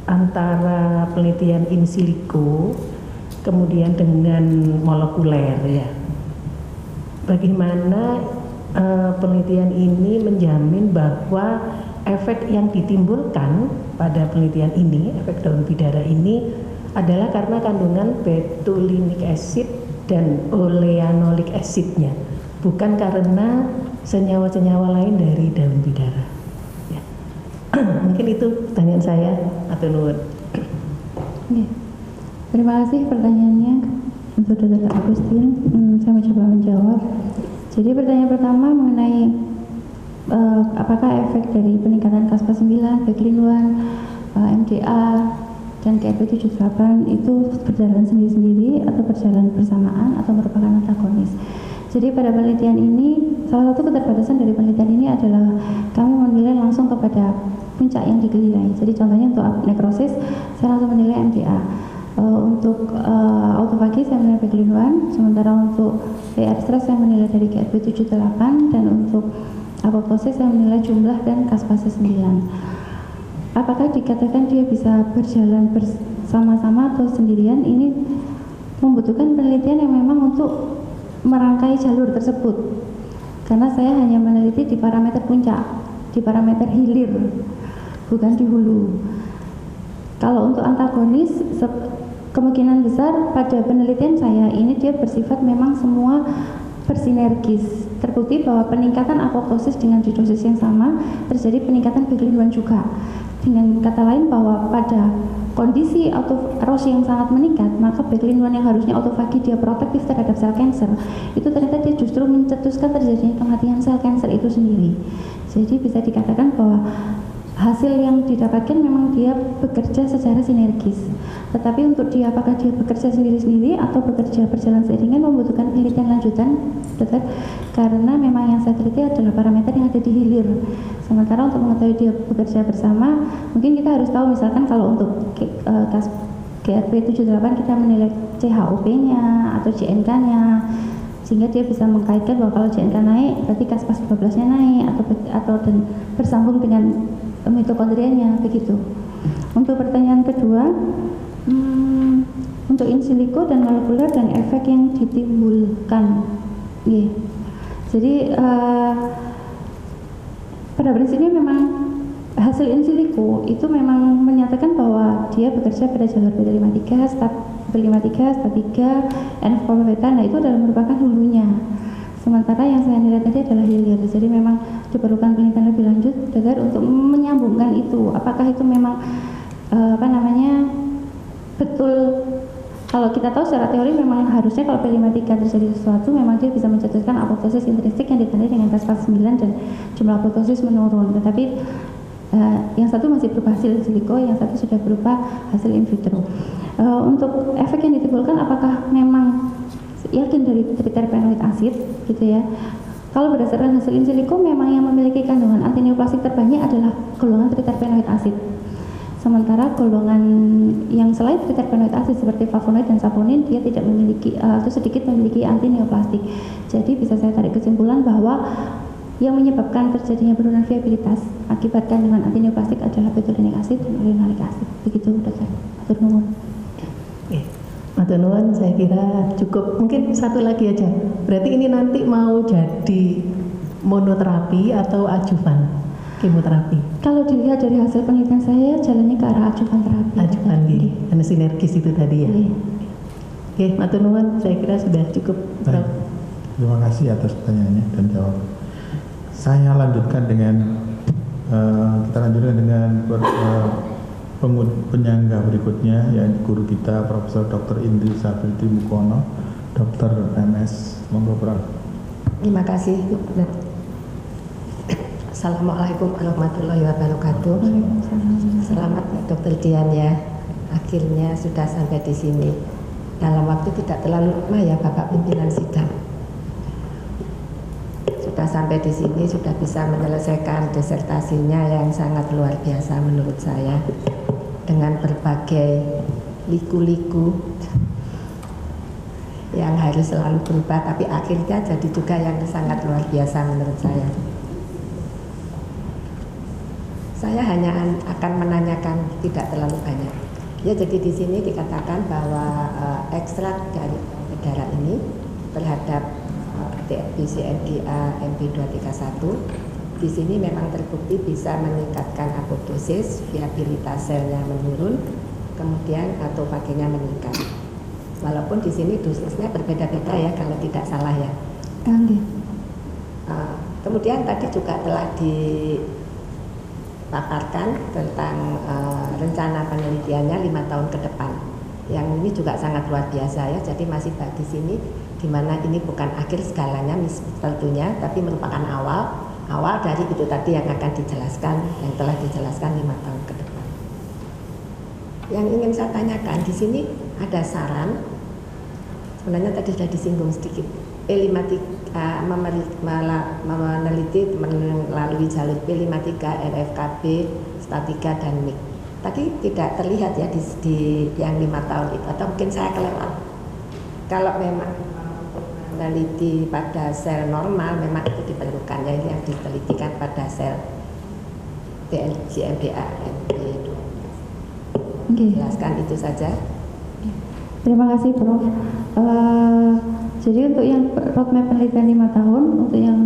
antara penelitian in silico kemudian dengan molekuler ya. Bagaimana penelitian ini menjamin bahwa efek yang ditimbulkan pada penelitian ini, efek daun bidara ini adalah karena kandungan betulinic acid dan oleanolic acidnya, bukan karena senyawa-senyawa lain dari daun bidara. Ya. Mungkin itu pertanyaan saya, atau nuwun. Terima kasih pertanyaannya untuk Dr. Agustin. Saya mencoba menjawab. Jadi pertanyaan pertama mengenai apakah efek dari peningkatan Kaspa 9, Beclin-1, MDA, dan KRP78 itu berjalan sendiri-sendiri atau berjalan bersamaan atau merupakan antagonis. Jadi pada penelitian ini, salah satu keterbatasan dari penelitian ini adalah kami menilai langsung kepada puncak yang digelilai. Jadi contohnya untuk nekrosis, saya langsung menilai MDA. Untuk autofagi saya menilai Beclin-1, sementara untuk PR stress saya menilai dari KRP78, dan untuk apoptosis saya menilai jumlah dan Caspase 9. Apakah dikatakan dia bisa berjalan bersama-sama atau sendirian? Ini membutuhkan penelitian yang memang untuk merangkai jalur tersebut. Karena saya hanya meneliti di parameter puncak, di parameter hilir, bukan di hulu. Kalau untuk antagonis, kemungkinan besar pada penelitian saya ini dia bersifat memang semua bersinergis. Terbukti bahwa peningkatan apoptosis dengan di dosis yang sama terjadi peningkatan Beclin-1 juga. Dengan kata lain bahwa pada kondisi Roche yang sangat meningkat, maka Beclin-1 yang harusnya autofagi dia protektif terhadap sel kanker, itu ternyata dia justru mencetuskan terjadinya kematian sel kanker itu sendiri. Jadi bisa dikatakan bahwa hasil yang didapatkan memang dia bekerja secara sinergis. Tetapi untuk dia apakah dia bekerja sendiri-sendiri atau bekerja berjalan seiringan membutuhkan penelitian lanjutan, karena memang yang saya teliti adalah parameter yang ada di hilir. Sementara untuk mengetahui dia bekerja bersama, mungkin kita harus tahu misalkan kalau untuk KRP78 kita menilai CHOP-nya atau JNK-nya, sehingga dia bisa mengkaitkan bahwa kalau JNK naik berarti Caspase 12-nya naik atau dan bersambung dengan mitokondrianya begitu. Untuk pertanyaan kedua, untuk in silico dan molekuler dan efek yang ditimbulkan. Jadi pada prinsipnya memang hasil in silico itu memang menyatakan bahwa dia bekerja pada jalur B53, B53, STAT3, NF beta. Nah itu adalah merupakan hulunya. Sementara yang saya nilai tadi adalah hilir. Jadi memang diperlukan penelitian lebih lanjut untuk menyambungkan itu. Apakah itu memang betul? Kalau kita tahu secara teori memang harusnya kalau P53 terjadi sesuatu, memang dia bisa mencetuskan apoptosis intrinsik yang ditandai dengan Caspase 9 dan jumlah apoptosis menurun. Tetapi yang satu masih berupa hasil in silico, yang satu sudah berupa hasil in vitro. Untuk efek yang ditimbulkan, apakah memang yakin dari triterpenoid acid gitu ya? Kalau berdasarkan hasil in silico, memang yang memiliki kandungan antineoplastik terbanyak adalah golongan triterpenoid acid. Sementara golongan yang selain triterpenoid acid seperti flavonoid dan saponin, dia tidak memiliki atau sedikit memiliki antineoplastik. Jadi bisa saya tarik kesimpulan bahwa yang menyebabkan terjadinya penurunan viabilitas akibat kandungan antineoplastik adalah betulinic acid dan oleanolic acid. Begitu, Dokter. Matur nuwun. Matur nuwun, saya kira cukup. Mungkin satu lagi aja. Berarti ini nanti mau jadi monoterapi atau adjuvan kemoterapi? Kalau dilihat dari hasil penelitian saya, jalannya ke arah adjuvan terapi. Adjuvan, karena sinergis itu tadi ya. Oke, matur nuwun, saya kira sudah cukup. Baik. Terima kasih atas pertanyaannya dan jawab. Saya lanjutkan dengan penyangga berikutnya, yaitu guru kita Profesor Dr. Indri Safriti Mukono, Dr. MS. Monggo, Prof. Terima kasih. Assalamualaikum warahmatullahi wabarakatuh. Selamat Dr. Dian ya. Akhirnya sudah sampai di sini. Dalam waktu tidak terlalu lama ya Bapak pimpinan sidang. Sudah sampai di sini, sudah bisa menyelesaikan disertasinya yang sangat luar biasa menurut saya, dengan berbagai liku-liku yang harus selalu berubah, tapi akhirnya jadi juga yang sangat luar biasa menurut saya. Saya hanya akan menanyakan tidak terlalu banyak. Ya, jadi di sini dikatakan bahwa ekstrak dari darah ini terhadap BCMDA MP231 di sini memang terbukti bisa meningkatkan apoptosis, viabilitas selnya menurun, kemudian autofaginya meningkat. Walaupun di sini dosisnya berbeda-beda ya, kalau tidak salah ya. Kemudian tadi juga telah dipaparkan tentang rencana penelitiannya 5 tahun ke depan. Yang ini juga sangat luar biasa ya. Jadi masih di sini, di mana ini bukan akhir segalanya tentunya, tapi merupakan awal dari itu tadi yang akan dijelaskan, yang telah dijelaskan 5 tahun ke depan. Yang ingin saya tanyakan di sini ada saran, sebenarnya tadi sudah disinggung sedikit. P53 meneliti melalui jalur P53, RFKB, Statika dan MIG. Tadi tidak terlihat ya di yang 5 tahun itu, atau mungkin saya kelewat. Kalau memang meneliti pada sel normal memang itu diperlukan, ya, yang ditelitikan pada sel GMDA MP2. Jelaskan itu saja. Terima kasih Prof. Jadi untuk yang roadmap penelitian 5 tahun, untuk yang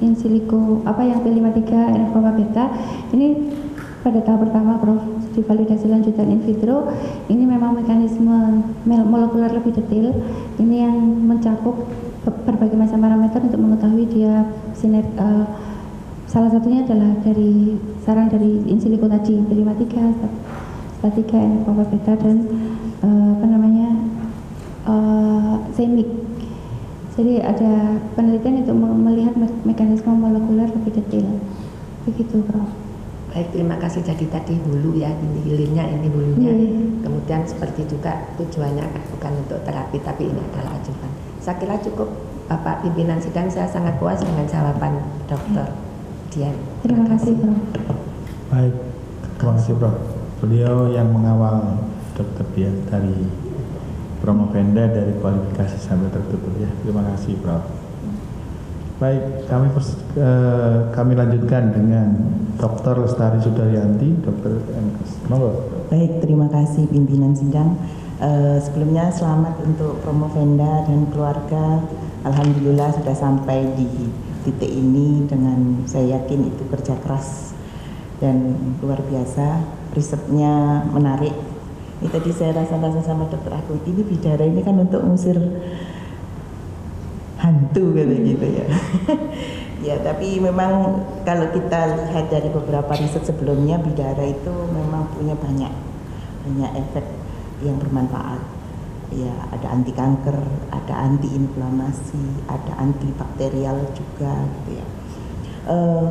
in silico yang P53 NF beta ini pada tahap pertama Prof, di validasi lanjutan in vitro ini memang mekanisme molekuler lebih detail, ini yang mencakup berbagai macam parameter untuk mengetahui dia salah satunya adalah dari saran dari in silico tadi P53, Statika, NF beta dan semik. Jadi ada penelitian untuk melihat mekanisme molekuler lebih detail. Begitu Prof. Baik, terima kasih. Jadi tadi hulu ya, ini hilirnya, ini hulunya. Kemudian seperti juga tujuannya bukan untuk terapi, tapi ini adalah ajudan. Saya kira cukup Bapak pimpinan sidang, saya sangat puas dengan jawaban Dr. Dian. Terima kasih Prof. Baik, terima kasih Prof. Beliau yang mengawal Dr. Dian dari Promovenda dari kualifikasi sampai tertutup ya. Terima kasih Prof. Baik, kami lanjutkan dengan Dr. Lestari Sudaryanti, Dr. MKes. Monggo. Baik, terima kasih pimpinan sidang. Sebelumnya selamat untuk Promovenda dan keluarga. Alhamdulillah sudah sampai di titik ini dengan saya yakin itu kerja keras dan luar biasa. Risetnya menarik. Ini tadi saya rasa-rasa sama Dr. Agung, ini bidara ini kan untuk ngusir hantu gitu ya. Ya, tapi memang kalau kita lihat dari beberapa riset sebelumnya, bidara itu memang punya banyak efek yang bermanfaat. Ya, ada anti kanker, ada anti inflamasi, ada antibakterial juga gitu ya.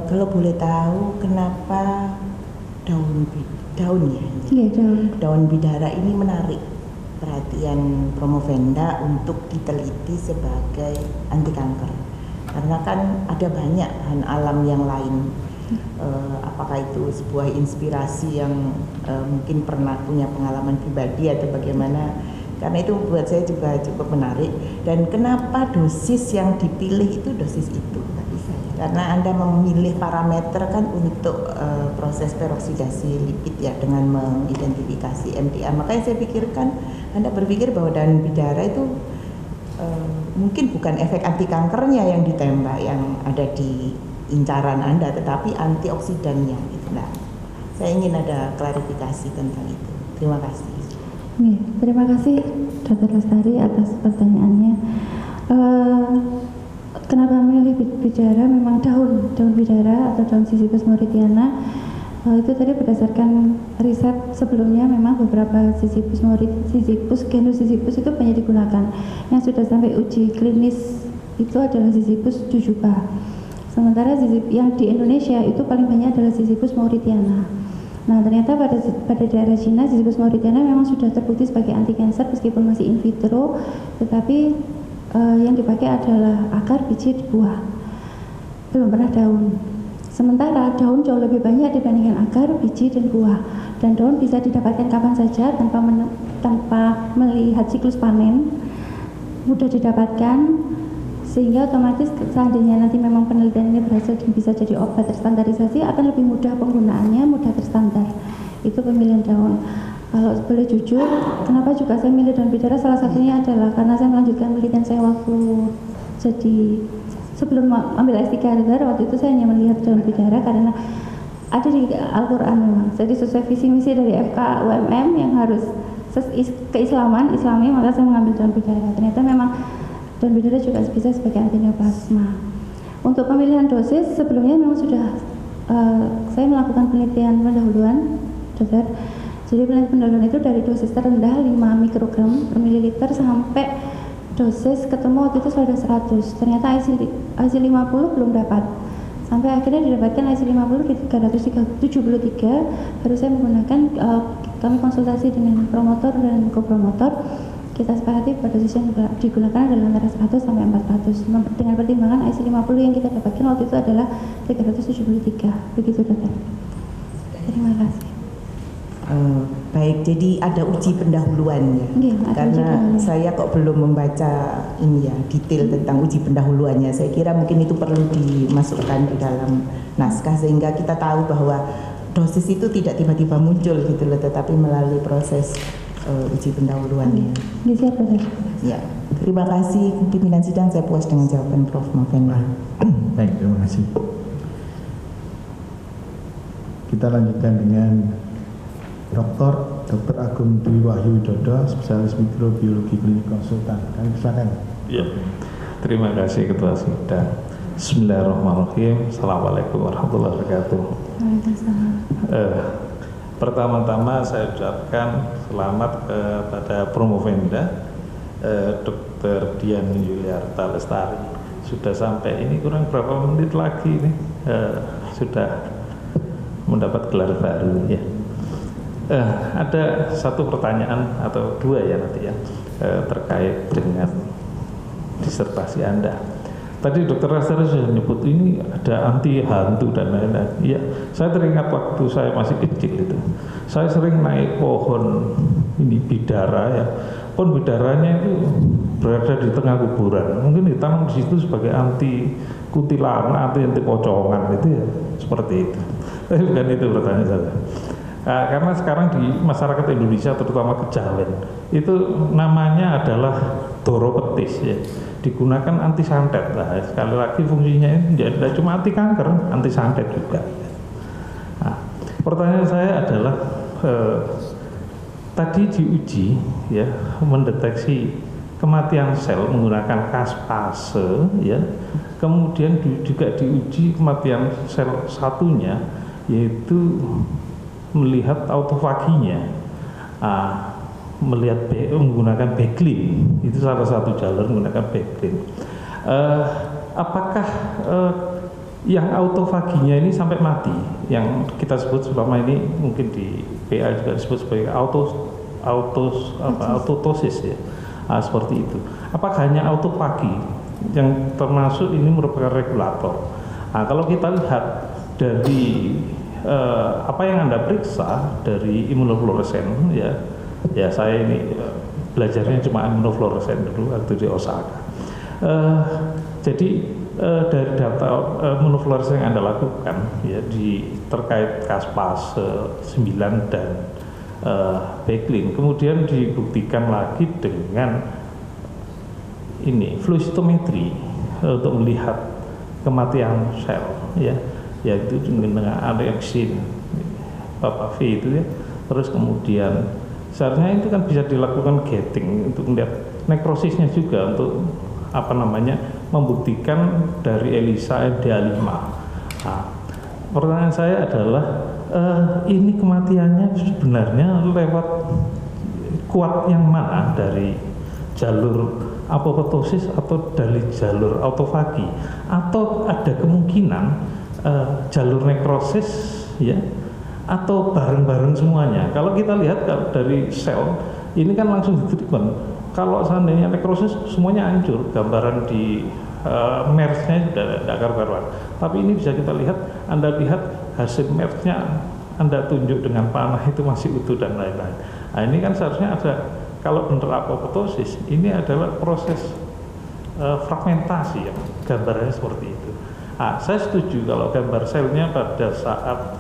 Kalau boleh tahu kenapa daun bidara ini menarik perhatian Promovenda untuk diteliti sebagai anti kanker, karena kan ada banyak bahan alam yang lain. Apakah itu sebuah inspirasi yang mungkin pernah punya pengalaman pribadi atau bagaimana, karena itu buat saya juga cukup menarik. Dan kenapa dosis yang dipilih itu dosis itu? Karena Anda memilih parameter kan untuk proses peroksidasi lipid ya, dengan mengidentifikasi MTA. Makanya saya pikirkan, Anda berpikir bahwa daun bidara itu mungkin bukan efek anti kankernya yang ditembak, yang ada di incaran Anda, tetapi antioksidannya. Nah, saya ingin ada klarifikasi tentang itu. Terima kasih. Terima kasih Dr. Lestari atas pertanyaannya. Kenapa memilih bidara? Memang daun bidara atau daun Sisyphus mauritiana itu tadi berdasarkan riset sebelumnya, memang beberapa genus Sisyphus itu banyak digunakan. Yang sudah sampai uji klinis itu adalah Sisyphus jujuba. Sementara yang di Indonesia itu paling banyak adalah Sisyphus mauritiana. Nah, ternyata pada daerah Cina Sisyphus mauritiana memang sudah terbukti sebagai anti kanker meskipun masih in vitro, tetapi yang dipakai adalah akar, biji, buah, belum pernah daun. Sementara daun jauh lebih banyak dibandingkan akar, biji, dan buah. Dan daun bisa didapatkan kapan saja tanpa melihat siklus panen. mudah didapatkan, sehingga otomatis seandainya nanti memang penelitian ini berhasil dan bisa jadi obat terstandarisasi, akan lebih mudah penggunaannya, mudah terstandar. Itu pemilihan daun. Kalau boleh jujur, kenapa juga saya milih daun bidara, salah satunya adalah karena saya melanjutkan penelitian saya waktu jadi sebelum ambil S3 waktu itu saya hanya melihat daun bidara karena ada di Al-Quran memang. Jadi sesuai visi misi dari FK UMM yang harus keislaman, Islami, maka saya mengambil daun bidara. Ternyata memang daun bidara juga bisa sebagai anti neoplasma. Untuk pemilihan dosis sebelumnya memang sudah saya melakukan penelitian pendahuluan, dokter. Jadi penelitian pendahuluan itu dari dosis terendah 5 mikrogram per mililiter sampai dosis ketemu waktu itu sudah 100. Ternyata IC 50 belum dapat. Sampai akhirnya didapatkan IC 50 di 373, baru saya menggunakan kami konsultasi dengan promotor dan kopromotor. Kita sepakati pada dosis yang digunakan adalah antara 100 sampai 400. Dengan pertimbangan IC 50 yang kita dapatkan waktu itu adalah 373. Begitu, dokter. Terima kasih. Baik, jadi ada uji pendahuluan ya. Karena saya kok belum membaca ini ya detail tentang uji pendahuluannya. Saya kira mungkin itu perlu dimasukkan di dalam naskah sehingga kita tahu bahwa dosis itu tidak tiba-tiba muncul gitu loh, tetapi melalui proses uji pendahuluannya. Ya, terima kasih pimpinan sidang. Saya puas dengan jawaban Prof. Mavenda. Baik, terima kasih. Kita lanjutkan dengan Dr. Agung Dwi Wahyu Widodo, spesialis mikrobiologi klinik konsultan. Kami silakan. Ya, terima kasih Ketua Sidang. Bismillahirrahmanirrahim. Assalamualaikum warahmatullahi wabarakatuh. Pertama-tama saya ucapkan selamat kepada Promovenda, Dr. Dian Yuliarta Lestari. Sudah sampai ini kurang berapa menit lagi nih, sudah mendapat gelar baru ya. Ada satu pertanyaan atau dua ya nanti ya terkait dengan disertasi Anda. Tadi Dr. Lestari sudah menyebut ini ada anti hantu dan lain-lain. Iya, saya teringat waktu saya masih kecil itu. Saya sering naik pohon ini bidara ya. Pohon bidaranya itu berada di tengah kuburan. Mungkin ditanam di situ sebagai anti kuntilanak, anti pocongan itu ya, seperti itu. Tapi bukan itu pertanyaan saya. Karena sekarang di masyarakat Indonesia terutama Kejawen itu namanya adalah doropetis ya, digunakan anti santet. Nah, sekali lagi fungsinya ini tidak cuma anti kanker, anti santet juga. Nah, pertanyaan saya adalah tadi diuji ya mendeteksi kematian sel menggunakan caspase ya, kemudian juga diuji kematian sel satunya yaitu melihat autofaginya, melihat menggunakan Becklin, itu salah satu jalur menggunakan Becklin. Apakah yang autofaginya ini sampai mati, yang kita sebut selama ini mungkin di PA juga disebut sebagai autotosis ya, seperti itu. Apakah hanya autofagi yang termasuk ini merupakan regulator? Kalau kita lihat dari apa yang Anda periksa dari imunofluoresen ya saya ini belajarnya cuma imunofluoresen dulu waktu di Osaka. Jadi dari data imunofluoresen yang Anda lakukan ya terkait caspase 9 dan Becklin, kemudian dibuktikan lagi dengan ini flow cytometry untuk melihat kematian sel ya, yaitu dengan alexin Papa V itu ya. Terus kemudian seharusnya itu kan bisa dilakukan gating untuk melihat nekrosisnya juga, untuk apa namanya membuktikan dari ELISA NDA5. Pertanyaan saya adalah ini kematiannya sebenarnya lewat kuat yang mana, dari jalur apoptosis atau dari jalur autofagi, atau ada kemungkinan jalur nekrosis ya, atau bareng-bareng semuanya. Kalau kita lihat dari sel ini kan langsung ditentukan. Kalau seandainya nekrosis semuanya hancur, gambaran di MERS-nya sudah tidak karuan. Tapi ini bisa kita lihat, Anda lihat hasil MERS-nya Anda tunjuk dengan panah itu masih utuh dan lain-lain. Nah, ini kan seharusnya ada kalau benar apoptosis ini adalah proses fragmentasi ya, gambarannya seperti itu. Saya setuju kalau gambar selnya pada saat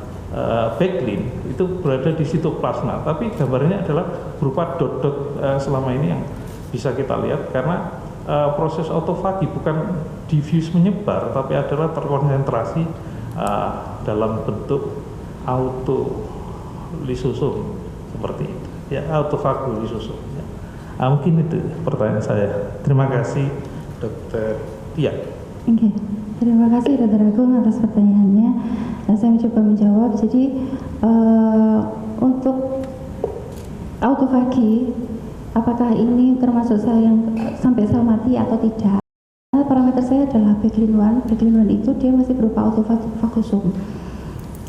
backlink itu berada di sitoplasma, tapi gambarnya adalah berupa dot-dot selama ini yang bisa kita lihat karena proses autofagi bukan diffuse menyebar, tapi adalah terkonsentrasi dalam bentuk autolisosom seperti itu ya, autofagolisosum ya. Mungkin itu pertanyaan saya. Terima kasih Dokter Tia. Oke, terima kasih Dr. Agung atas pertanyaannya. Saya mencoba menjawab. Jadi untuk autofagi, apakah ini termasuk sel yang sampai sel mati atau tidak? Parameter saya adalah backlink 1. Backlink 1 itu dia masih berupa autofagosum.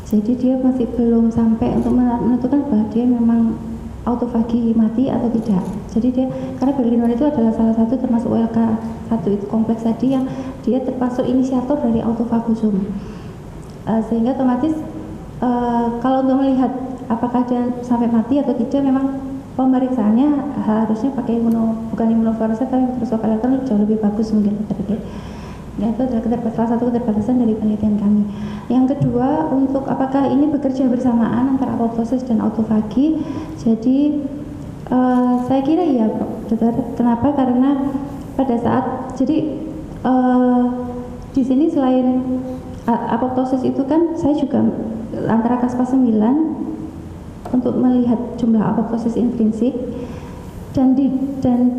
Jadi dia masih belum sampai untuk menentukan bahwa dia memang autofagi mati atau tidak. Jadi dia, karena backlink 1 itu adalah salah satu termasuk OLK1 itu kompleks tadi yang dia termasuk inisiator dari autofagosum. Sehingga otomatis kalau untuk melihat apakah dia sampai mati atau tidak, memang pemeriksaannya harusnya pakai bukan imunofluorescence tapi mikroskop elektron jauh lebih bagus mungkin. Ya, itu adalah salah satu keterbatasan dari penelitian kami. Yang kedua, untuk apakah ini bekerja bersamaan antara apoptosis dan autofagi? Jadi saya kira iya, Dokter. Kenapa? Karena pada saat di sini selain apoptosis itu kan saya juga antara Caspar 9 untuk melihat jumlah apoptosis intrinsik dan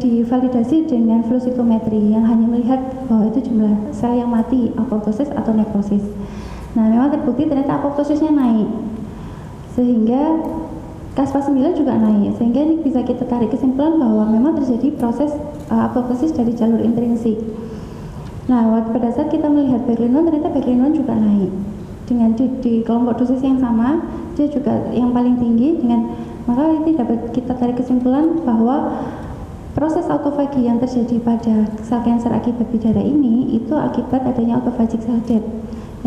divalidasi dengan flow cytometry yang hanya melihat bahwa itu jumlah sel yang mati, apoptosis atau nekrosis. Nah, memang terbukti ternyata apoptosisnya naik, sehingga Caspar 9 juga naik, sehingga ini bisa kita tarik kesimpulan bahwa memang terjadi proses apoptosis dari jalur intrinsik. Nah, pada saat kita melihat backlink 1, ternyata backlink 1 juga naik dengan di kelompok dosis yang sama, dia juga yang paling tinggi dengan. Maka ini dapat kita tarik kesimpulan bahwa proses autofagi yang terjadi pada sel kanker akibat bidara ini itu akibat adanya autophagic cell death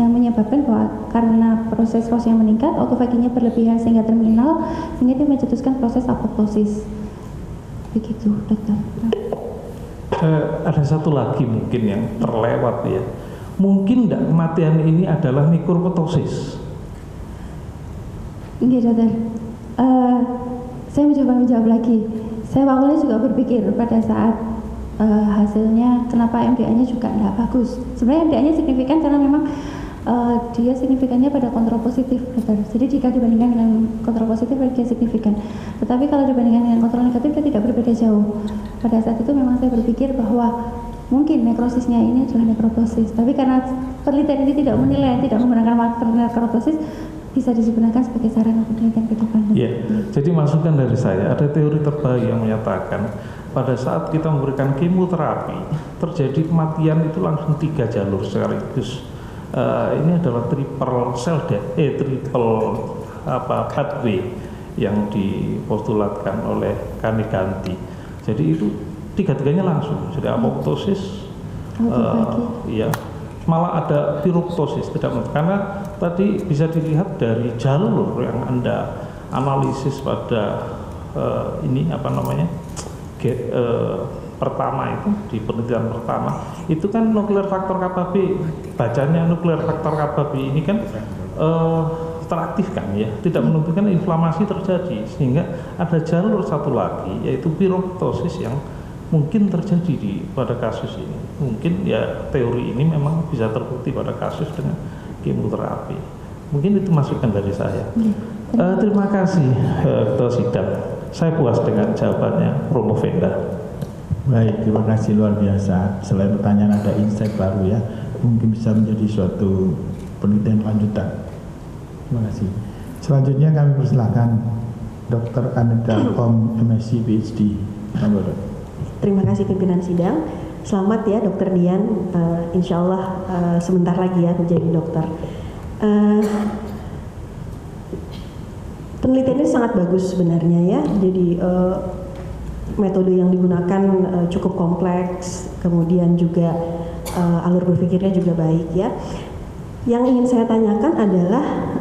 yang menyebabkan bahwa karena proses ROS yang meningkat, autofaginya berlebihan sehingga terminal, sehingga dia mencetuskan proses apoptosis. Begitu, Dokter. Ada satu lagi mungkin yang terlewat ya. Mungkin tidak kematian ini adalah mikroptosis. Iya, Dokter. Saya mencoba menjawab lagi. Saya awalnya juga berpikir pada saat hasilnya kenapa MDA-nya juga tidak bagus. Sebenarnya MDA-nya signifikan karena memang dia signifikannya pada kontrol positif, Dokter. Jadi jika dibandingkan dengan kontrol positif dia signifikan. Tetapi kalau dibandingkan dengan kontrol negatif dia tidak berbeda jauh. Pada saat itu memang saya berpikir bahwa mungkin nekrosisnya ini adalah nekroptosis. Tapi karena penelitian ini tidak menilai, tidak menggunakan marker nekroptosis, bisa digunakan sebagai sarana penelitian ke depan. Ya, jadi masukan dari saya, ada teori terbaik yang menyatakan pada saat kita memberikan kemoterapi terjadi kematian itu langsung 3 jalur sekaligus. Ini adalah triple pathway yang dipostulatkan oleh Kaniganti. Jadi itu 3-tiganya langsung. Jadi apoptosis, ya, malah ada piruptosis karena tadi bisa dilihat dari jalur yang Anda analisis pada pertama itu di penelitian pertama itu kan nuklear faktor Kappa B, bacanya nuklear faktor Kappa B ini kan teraktifkan ya, tidak menunjukkan inflamasi terjadi, sehingga ada jalur satu lagi yaitu piruptosis yang mungkin terjadi pada kasus ini. Mungkin ya teori ini memang bisa terbukti pada kasus dengan kemoterapi. Mungkin itu masukan dari saya. Terima kasih Ketua Sidang. Saya puas dengan jawabannya Romo Venda. Baik, terima kasih luar biasa. Selain pertanyaan ada insight baru ya, mungkin bisa menjadi suatu penelitian lanjutan. Terima kasih. Selanjutnya kami persilahkan Dr. Aneta Om MSc PhD. Terima kasih pimpinan sidang. Selamat ya Dokter Dian, insya Allah sebentar lagi ya menjadi dokter. Penelitian ini sangat bagus sebenarnya ya. Jadi metode yang digunakan cukup kompleks, kemudian juga alur berpikirnya juga baik ya. Yang ingin saya tanyakan adalah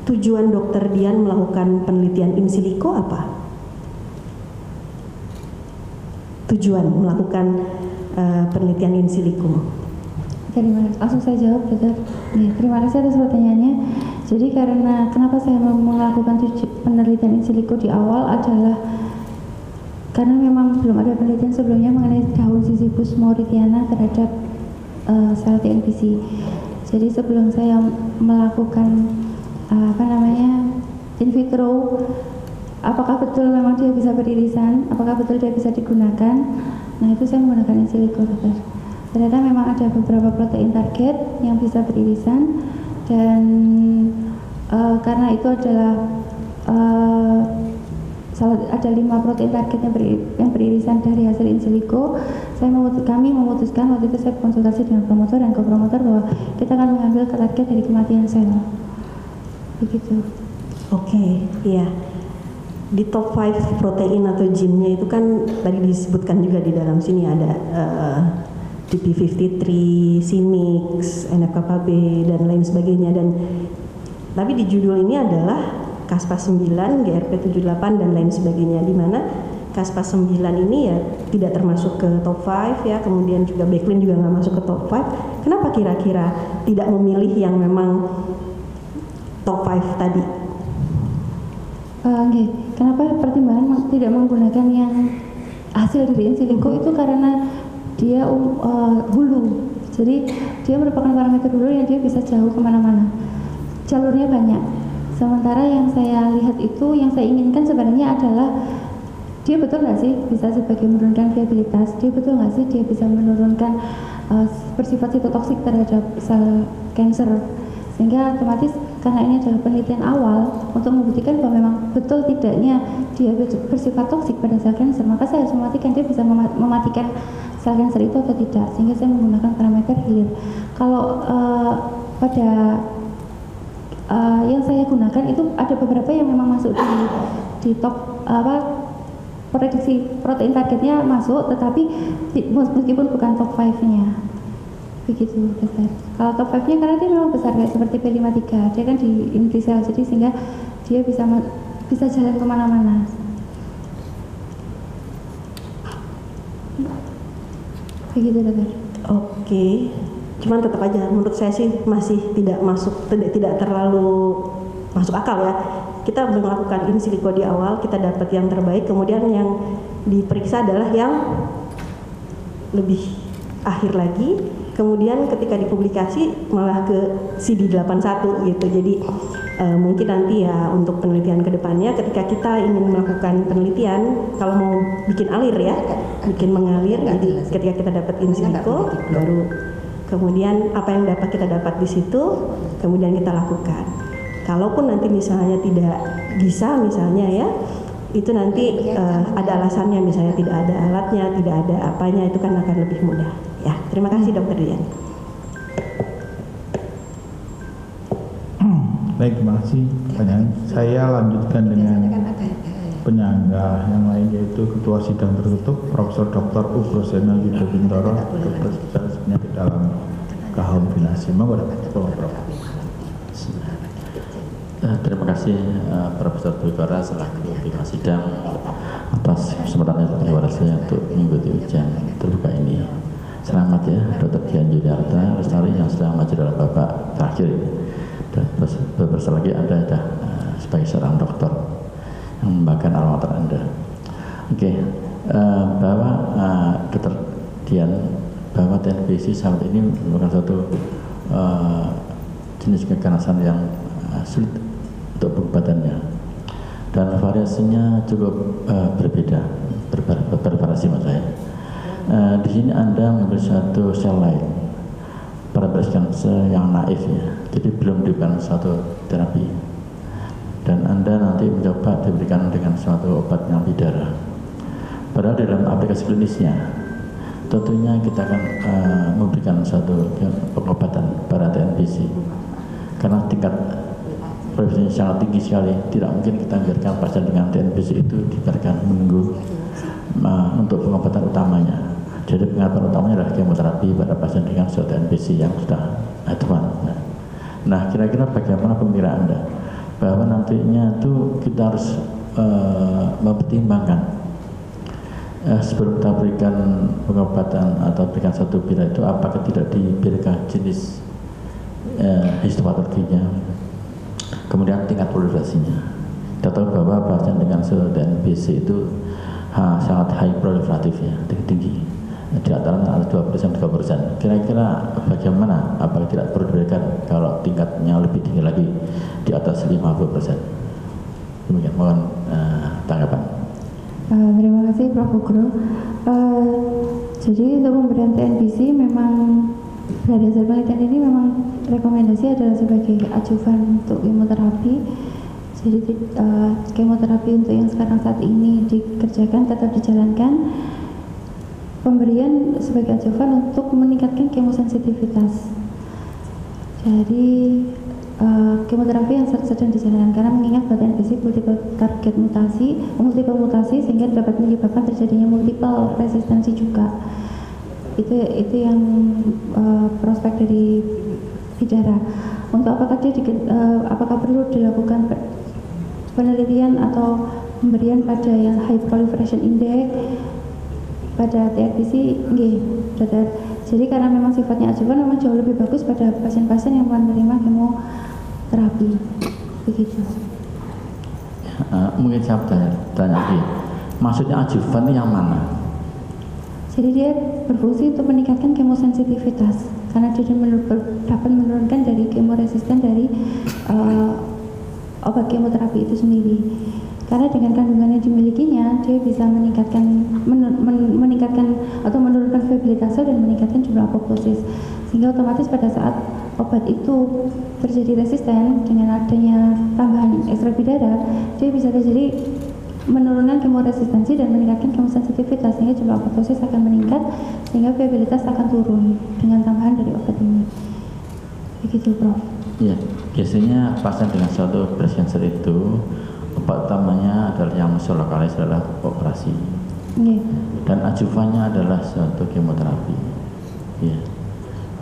tujuan Dokter Dian melakukan penelitian in silico apa? tujuan melakukan penelitian in silico? Langsung saya jawab, dokter. Terima kasih atas pertanyaannya. Jadi karena kenapa saya mau melakukan penelitian in silico di awal adalah karena memang belum ada penelitian sebelumnya mengenai daun Sisyphus mauritiana terhadap sel TNBC. Jadi sebelum saya melakukan in vitro, apakah betul memang dia bisa beririsan, apakah betul dia bisa digunakan, nah itu saya menggunakan in silico, dokter. Ternyata memang ada beberapa protein target yang bisa beririsan, dan karena itu adalah ada 5 protein target yang beririsan dari hasil in silico. Kami memutuskan waktu itu saya konsultasi dengan promotor dan kopromotor bahwa kita akan mengambil target dari kematian sel. Begitu. Oke, iya. Di top 5 protein atau gennya itu kan tadi disebutkan juga di dalam sini ada TP53, Cmix, NF-κB dan lain sebagainya, dan tapi di judul ini adalah Caspase 9, GRP78 dan lain sebagainya, di mana Caspase 9 ini ya tidak termasuk ke top 5 ya, kemudian juga Backlin juga nggak masuk ke top 5. Kenapa kira-kira tidak memilih yang memang top 5 tadi? Kenapa pertimbangan tidak menggunakan yang hasil dari in silico itu karena dia hulu, jadi dia merupakan parameter hulu yang dia bisa jauh kemana-mana, jalurnya banyak. Sementara yang saya lihat itu, yang saya inginkan sebenarnya adalah dia betul nggak sih bisa sebagai menurunkan viabilitas, dia betul nggak sih dia bisa menurunkan bersifat sitotoksik terhadap sel kanker, sehingga otomatis karena ini adalah penelitian awal untuk membuktikan bahwa memang betul tidaknya dia bersifat toksik pada sel kanker, maka saya harus memastikan dia bisa mematikan sel kanker itu atau tidak, sehingga saya menggunakan parameter hilir. Kalau pada yang saya gunakan itu ada beberapa yang memang masuk di top prediksi protein targetnya masuk, tetapi meskipun bukan top 5-nya. Begitu, dokter. Kalau top 5-nya karena dia memang besar kayak seperti P53, dia kan di inti sel, jadi sehingga dia bisa jalan kemana-mana. Begitu, dokter. Oke. Cuman tetap aja menurut saya sih masih tidak terlalu masuk akal ya. Kita melakukan in silico di awal, kita dapat yang terbaik, kemudian yang diperiksa adalah yang lebih akhir lagi, kemudian ketika dipublikasi malah ke CD81 gitu. Jadi mungkin nanti ya untuk penelitian kedepannya ketika kita ingin melakukan penelitian, kalau mau bikin alir ya, bikin mengalir, jadi ketika kita dapat in silico baru kemudian apa yang kita dapat di situ kemudian kita lakukan. Kalaupun nanti misalnya tidak bisa misalnya ya, itu nanti ada alasannya, misalnya tidak ada alatnya, tidak ada apanya, itu kan akan lebih mudah ya. Terima kasih Dokter Dian. Baik, terima kasih. Saya lanjutkan dengan penyangga yang lain, yaitu Ketua Sidang Tertutup Profesor Dr. Ugrosena Yudha Bintoro, dokter spesialis penyakit dalam kombinasi. Monggo Prof. Terima kasih Profesor Bintoro selaku Ketua Sidang atas kesempatan yang terlibat saya untuk mengikuti ujian terbuka ini. Selamat ya Dr. Dian Yuniarta Lestari yang sedang maju dalam babak terakhir, dan beberapa lagi Anda sudah sebagai seorang dokter yang membanggakan alma mater Anda. Oke, bahwa Dr. Dian, bahwa TNBC saat ini merupakan suatu jenis keganasan yang sulit untuk pengobatannya, dan variasinya cukup berbeda, bervariasi maksud saya. Di sini Anda mengambil suatu sel lain, parameter sel yang naif ya, jadi belum diberikan suatu terapi, dan Anda nanti mencoba diberikan dengan suatu obat yang darah. Padahal di dalam aplikasi klinisnya tentunya kita akan memberikan suatu pengobatan pada TNBC, karena tingkat prevalensinya sangat tinggi sekali. Tidak mungkin kita biarkan pasien dengan TNBC itu dibiarkan menunggu untuk pengobatan utamanya. Jadi pengobatan utamanya adalah kemoterapi pada pasien dengan TNBC yang sudah advance. Nah, kira-kira bagaimana pemikiran Anda bahwa nantinya itu kita harus mempertimbangkan sebelum kita berikan pengobatan atau berikan satu pil itu apakah tidak diberikan jenis histopatologinya, kemudian tingkat proliferasinya. Kita tahu bahwa pasien dengan TNBC itu sangat high proliferatif ya, tinggi di antaranya ada 2%, 3%. Kira-kira bagaimana, apakah tidak perlu diberikan kalau tingkatnya lebih tinggi lagi di atas 50%? Demikian, mohon tanggapan. Terima kasih Prof. Ugro. Jadi untuk pemberian TNBC memang berdasarkan penelitian ini memang rekomendasi adalah sebagai ajuvan untuk kemoterapi. Jadi kemoterapi untuk yang sekarang saat ini dikerjakan tetap dijalankan. Pemberian sebagai ajuvan untuk meningkatkan kemosensitivitas. Jadi kemoterapi yang sedang dijalankan karena mengingat bahwa TNBC multiple target multiple mutasi sehingga dapat menyebabkan terjadinya multiple resistensi juga. Itu yang prospek dari bidara. Untuk apakah perlu dilakukan penelitian atau pemberian pada yang high proliferation index pada TNBC, dokter. Jadi karena memang sifatnya ajuvan memang jauh lebih bagus pada pasien-pasien yang menerima kemoterapi, begitu. Mungkin saya tanya lagi, maksudnya ajuvan yang mana? Jadi dia berfungsi untuk meningkatkan kemosensitivitas karena dia dapat menurunkan dari kemoresisten dari obat kemoterapi itu sendiri. Karena dengan kandungan yang dimilikinya, dia bisa meningkatkan atau menurunkan viabilitas sel dan meningkatkan jumlah apoptosis. Sehingga otomatis pada saat obat itu terjadi resisten dengan adanya tambahan ekstrak bidara, dia bisa terjadi menurunkan kemoresistensi dan meningkatkan kemosensitivitas sehingga jumlah apoptosis akan meningkat sehingga viabilitas akan turun dengan tambahan dari obat ini. Begitu, Prof. Ya, biasanya pasien dengan suatu breast cancer itu obat utamanya adalah yang lokalis adalah operasi, dan ajuvannya adalah suatu kemoterapi. Ya,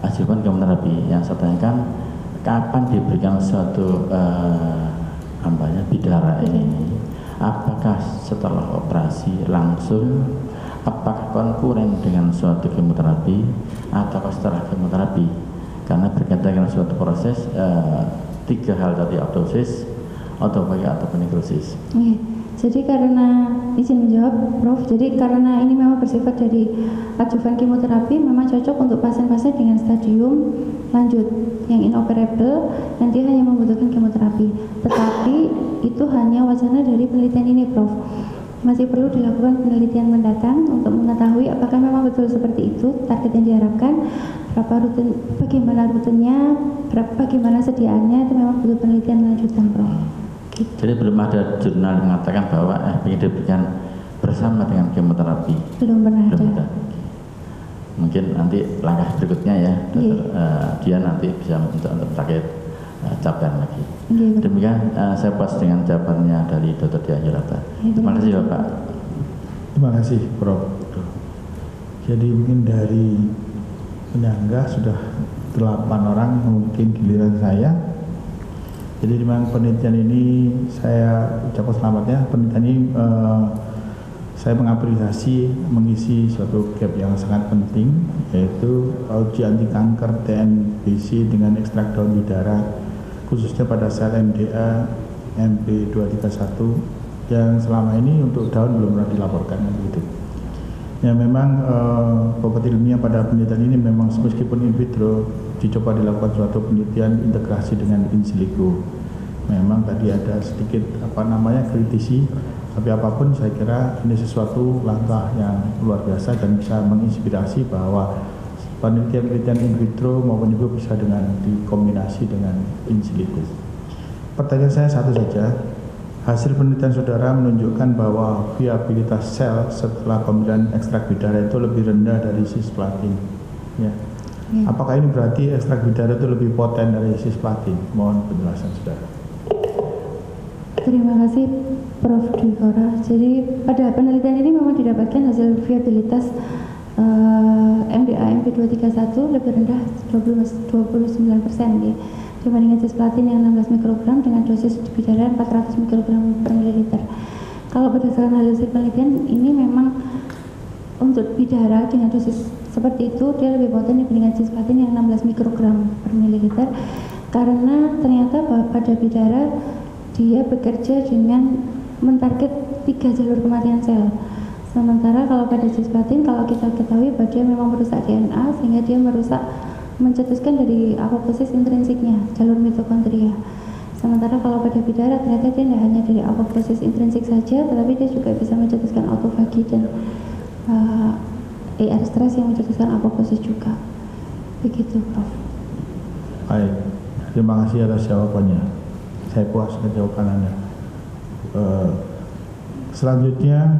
ajuvan kemoterapi yang saya tanyakan kapan diberikan suatu bidara ini? Apakah setelah operasi langsung? Apakah konkuren dengan suatu kemoterapi atau setelah kemoterapi? Karena berkaitan dengan suatu proses 3 hal tadi, autopsis, autofagi ataupun nekrosis. Jadi karena izin menjawab, Prof. Jadi karena ini memang bersifat dari ajuvan kemoterapi, memang cocok untuk pasien-pasien dengan stadium lanjut yang inoperable dan dia hanya membutuhkan kemoterapi. Tetapi itu hanya wacana dari penelitian ini, Prof. Masih perlu dilakukan penelitian mendatang untuk mengetahui apakah memang betul seperti itu target yang diharapkan, bagaimana rutenya, bagaimana sediaannya, itu memang butuh penelitian lanjutan, Prof. Jadi belum ada jurnal yang mengatakan bahwa ingin diberikan bersama dengan kemoterapi. Belum pernah ada. Mungkin nanti langkah berikutnya ya, dokter, dia nanti bisa untuk sakit capaian lagi. Demikian saya puas dengan jawabannya dari Dr. Dian Yulata. Terima kasih Bapak. Terima kasih Prof. Jadi mungkin dari penyangga sudah 8 orang, mungkin giliran saya. Jadi memang penelitian ini saya ucapkan selamat ya. Penelitian ini saya mengapresiasi mengisi suatu gap yang sangat penting, yaitu uji anti kanker TNBC dengan ekstrak daun bidara khususnya pada sel MDA MP231 yang selama ini untuk daun belum pernah dilaporkan begitu. Ya memang bobot ilmiah pada penelitian ini memang meskipun in vitro dicoba dilakukan suatu penelitian integrasi dengan in silico. Memang tadi ada sedikit kritisi, tapi apapun saya kira ini sesuatu langkah yang luar biasa dan bisa menginspirasi bahwa penelitian in vitro maupun juga bisa dengan dikombinasi dengan in silico. Pertanyaan saya satu saja. Hasil penelitian saudara menunjukkan bahwa viabilitas sel setelah pemberian ekstrak bidara itu lebih rendah dari cisplatin. Ya. Apakah ini berarti ekstrak bidara itu lebih poten dari cisplatin? Mohon penjelasan saudara. Terima kasih Prof. Dwikora. Jadi pada penelitian ini memang didapatkan hasil viabilitas MDA MP231 lebih rendah 29% ya, dibandingkan cisplatin yang 16 mikrogram dengan dosis bidara 400 mikrogram per mililiter. Kalau berdasarkan hasil penelitian ini memang untuk bidara dengan dosis seperti itu dia lebih poten dibandingkan cisplatin yang 16 mikrogram per mililiter, karena ternyata pada bidara dia bekerja dengan mentarget 3 jalur kematian sel. Sementara kalau pada cisplatin, kalau kita ketahui bahwa dia memang merusak DNA sehingga dia merusak, mencetuskan dari apoptosis intrinsiknya, jalur mitokondria. Sementara kalau pada bidara ternyata dia tidak hanya dari apoptosis intrinsik saja, tetapi dia juga bisa mencetuskan autofagi dan ER stres yang mencetuskan apoptosis juga. Begitu, Prof. Baik, terima kasih atas jawabannya. Saya puas dengan jawaban Anda. Selanjutnya,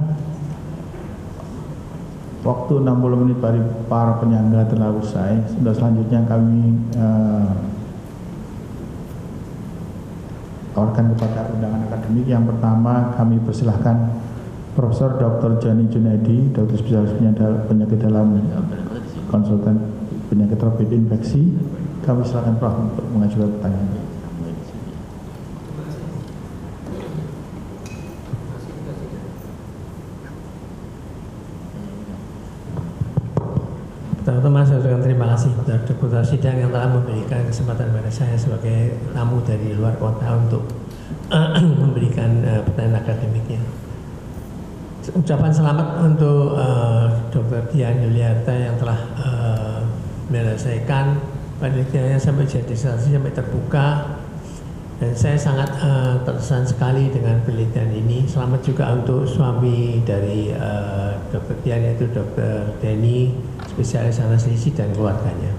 waktu 60 menit dari para penyangga telah usai. Sudah selanjutnya kami tawarkan kepada undangan akademik. Yang pertama kami persilahkan Profesor Dr. Jani Junaidi, dokter spesialis penyakit dalam, konsultan penyakit tropik infeksi. Kami silakan Prof untuk mengajukan pertanyaan. Pertama-tama saya ucapkan terima kasih kepada Deputi Sidang yang telah memberikan kesempatan kepada saya sebagai tamu dari luar kota untuk memberikan pertanyaan akademiknya. Ucapan selamat untuk Dr. Dian Yuliarta yang telah menyelesaikan penelitiannya sampai jadi sampai terbuka, dan saya sangat terkesan sekali dengan penelitian ini. Selamat juga untuk suami dari Dr. Dian, yaitu Dr. Denny, spesialis anestesi dan keluarganya.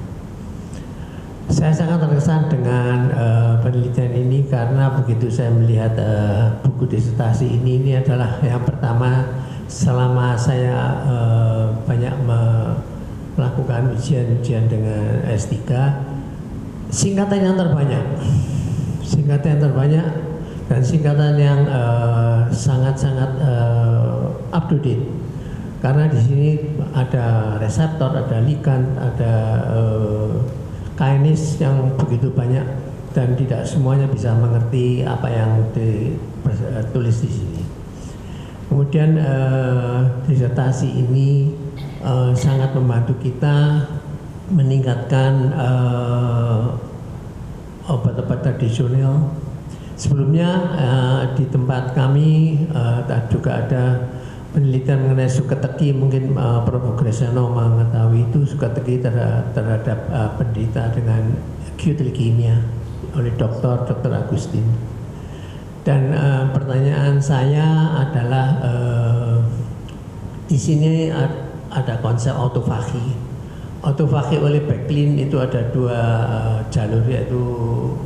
Saya sangat terkesan dengan penelitian ini karena begitu saya melihat buku disertasi ini adalah yang pertama selama saya banyak melakukan ujian-ujian dengan S3, singkatan yang terbanyak dan singkatan yang sangat-sangat up to date. Karena di sini ada reseptor, ada ligand, ada kinase yang begitu banyak dan tidak semuanya bisa mengerti apa yang ditulis di sini. Kemudian disertasi ini sangat membantu kita meningkatkan obat-obat tradisional. Sebelumnya di tempat kami juga ada penelitian mengenai sukateki, mungkin Prof. Gresano mengetahui itu sukateki terhadap penderita dengan acute leukemia oleh Dr. Agustin. Dan pertanyaan saya adalah di sini ada konsep autofagi. Autofagi oleh Becklin itu ada dua jalur, yaitu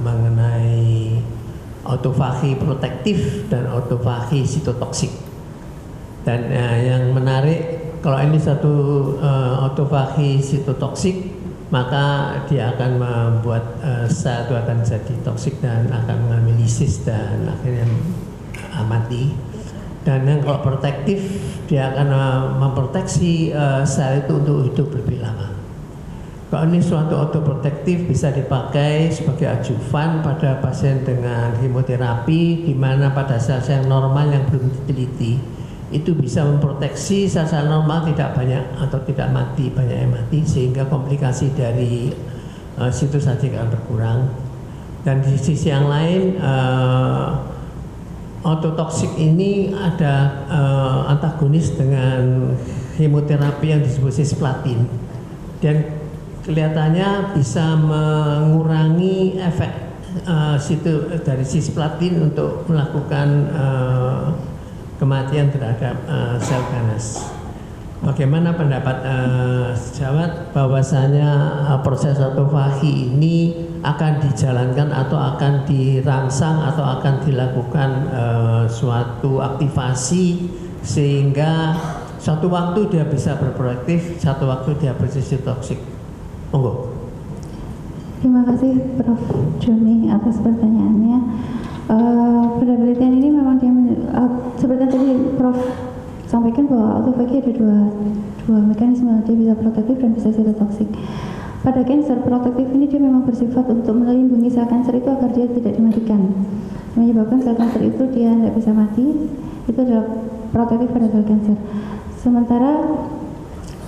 mengenai autofagi protektif dan autofagi sitotoksik. Dan yang menarik, kalau ini satu autofagi sitotoksik, maka dia akan membuat sel itu akan jadi toksik dan akan mengalami lisis dan akhirnya mati. Dan yang kalau protektif, dia akan memproteksi sel itu untuk hidup lebih lama. Kalau ini suatu autoprotektif bisa dipakai sebagai ajuvan pada pasien dengan hemoterapi, di mana pada sel-sel normal yang belum diteliti itu bisa memproteksi sel-sel normal tidak banyak atau tidak mati, banyak yang mati, sehingga komplikasi dari situs tadi akan berkurang. Dan di sisi yang lain, ototoksik ini ada antagonis dengan hemoterapi yang disebut cisplatin, dan kelihatannya bisa mengurangi efek dari cisplatin untuk melakukan kematian terhadap sel ganas. Bagaimana pendapat sejawat bahwasanya proses autofagi ini akan dijalankan atau akan dirangsang atau akan dilakukan suatu aktivasi sehingga suatu waktu dia bisa berprotektif, suatu waktu dia bersisi toksik. Monggo. Terima kasih Prof. Joni atas pertanyaannya. Pada penelitian ini memang dia seperti tadi Prof sampaikan bahwa autofagi ada dua mekanisme, dia bisa protektif dan bisa sitotoksik. Pada cancer, protektif ini dia memang bersifat untuk melindungi sel kanker itu agar dia tidak dimatikan, menyebabkan sel kanker itu dia tidak bisa mati. Itu adalah protektif pada sel kanker. Sementara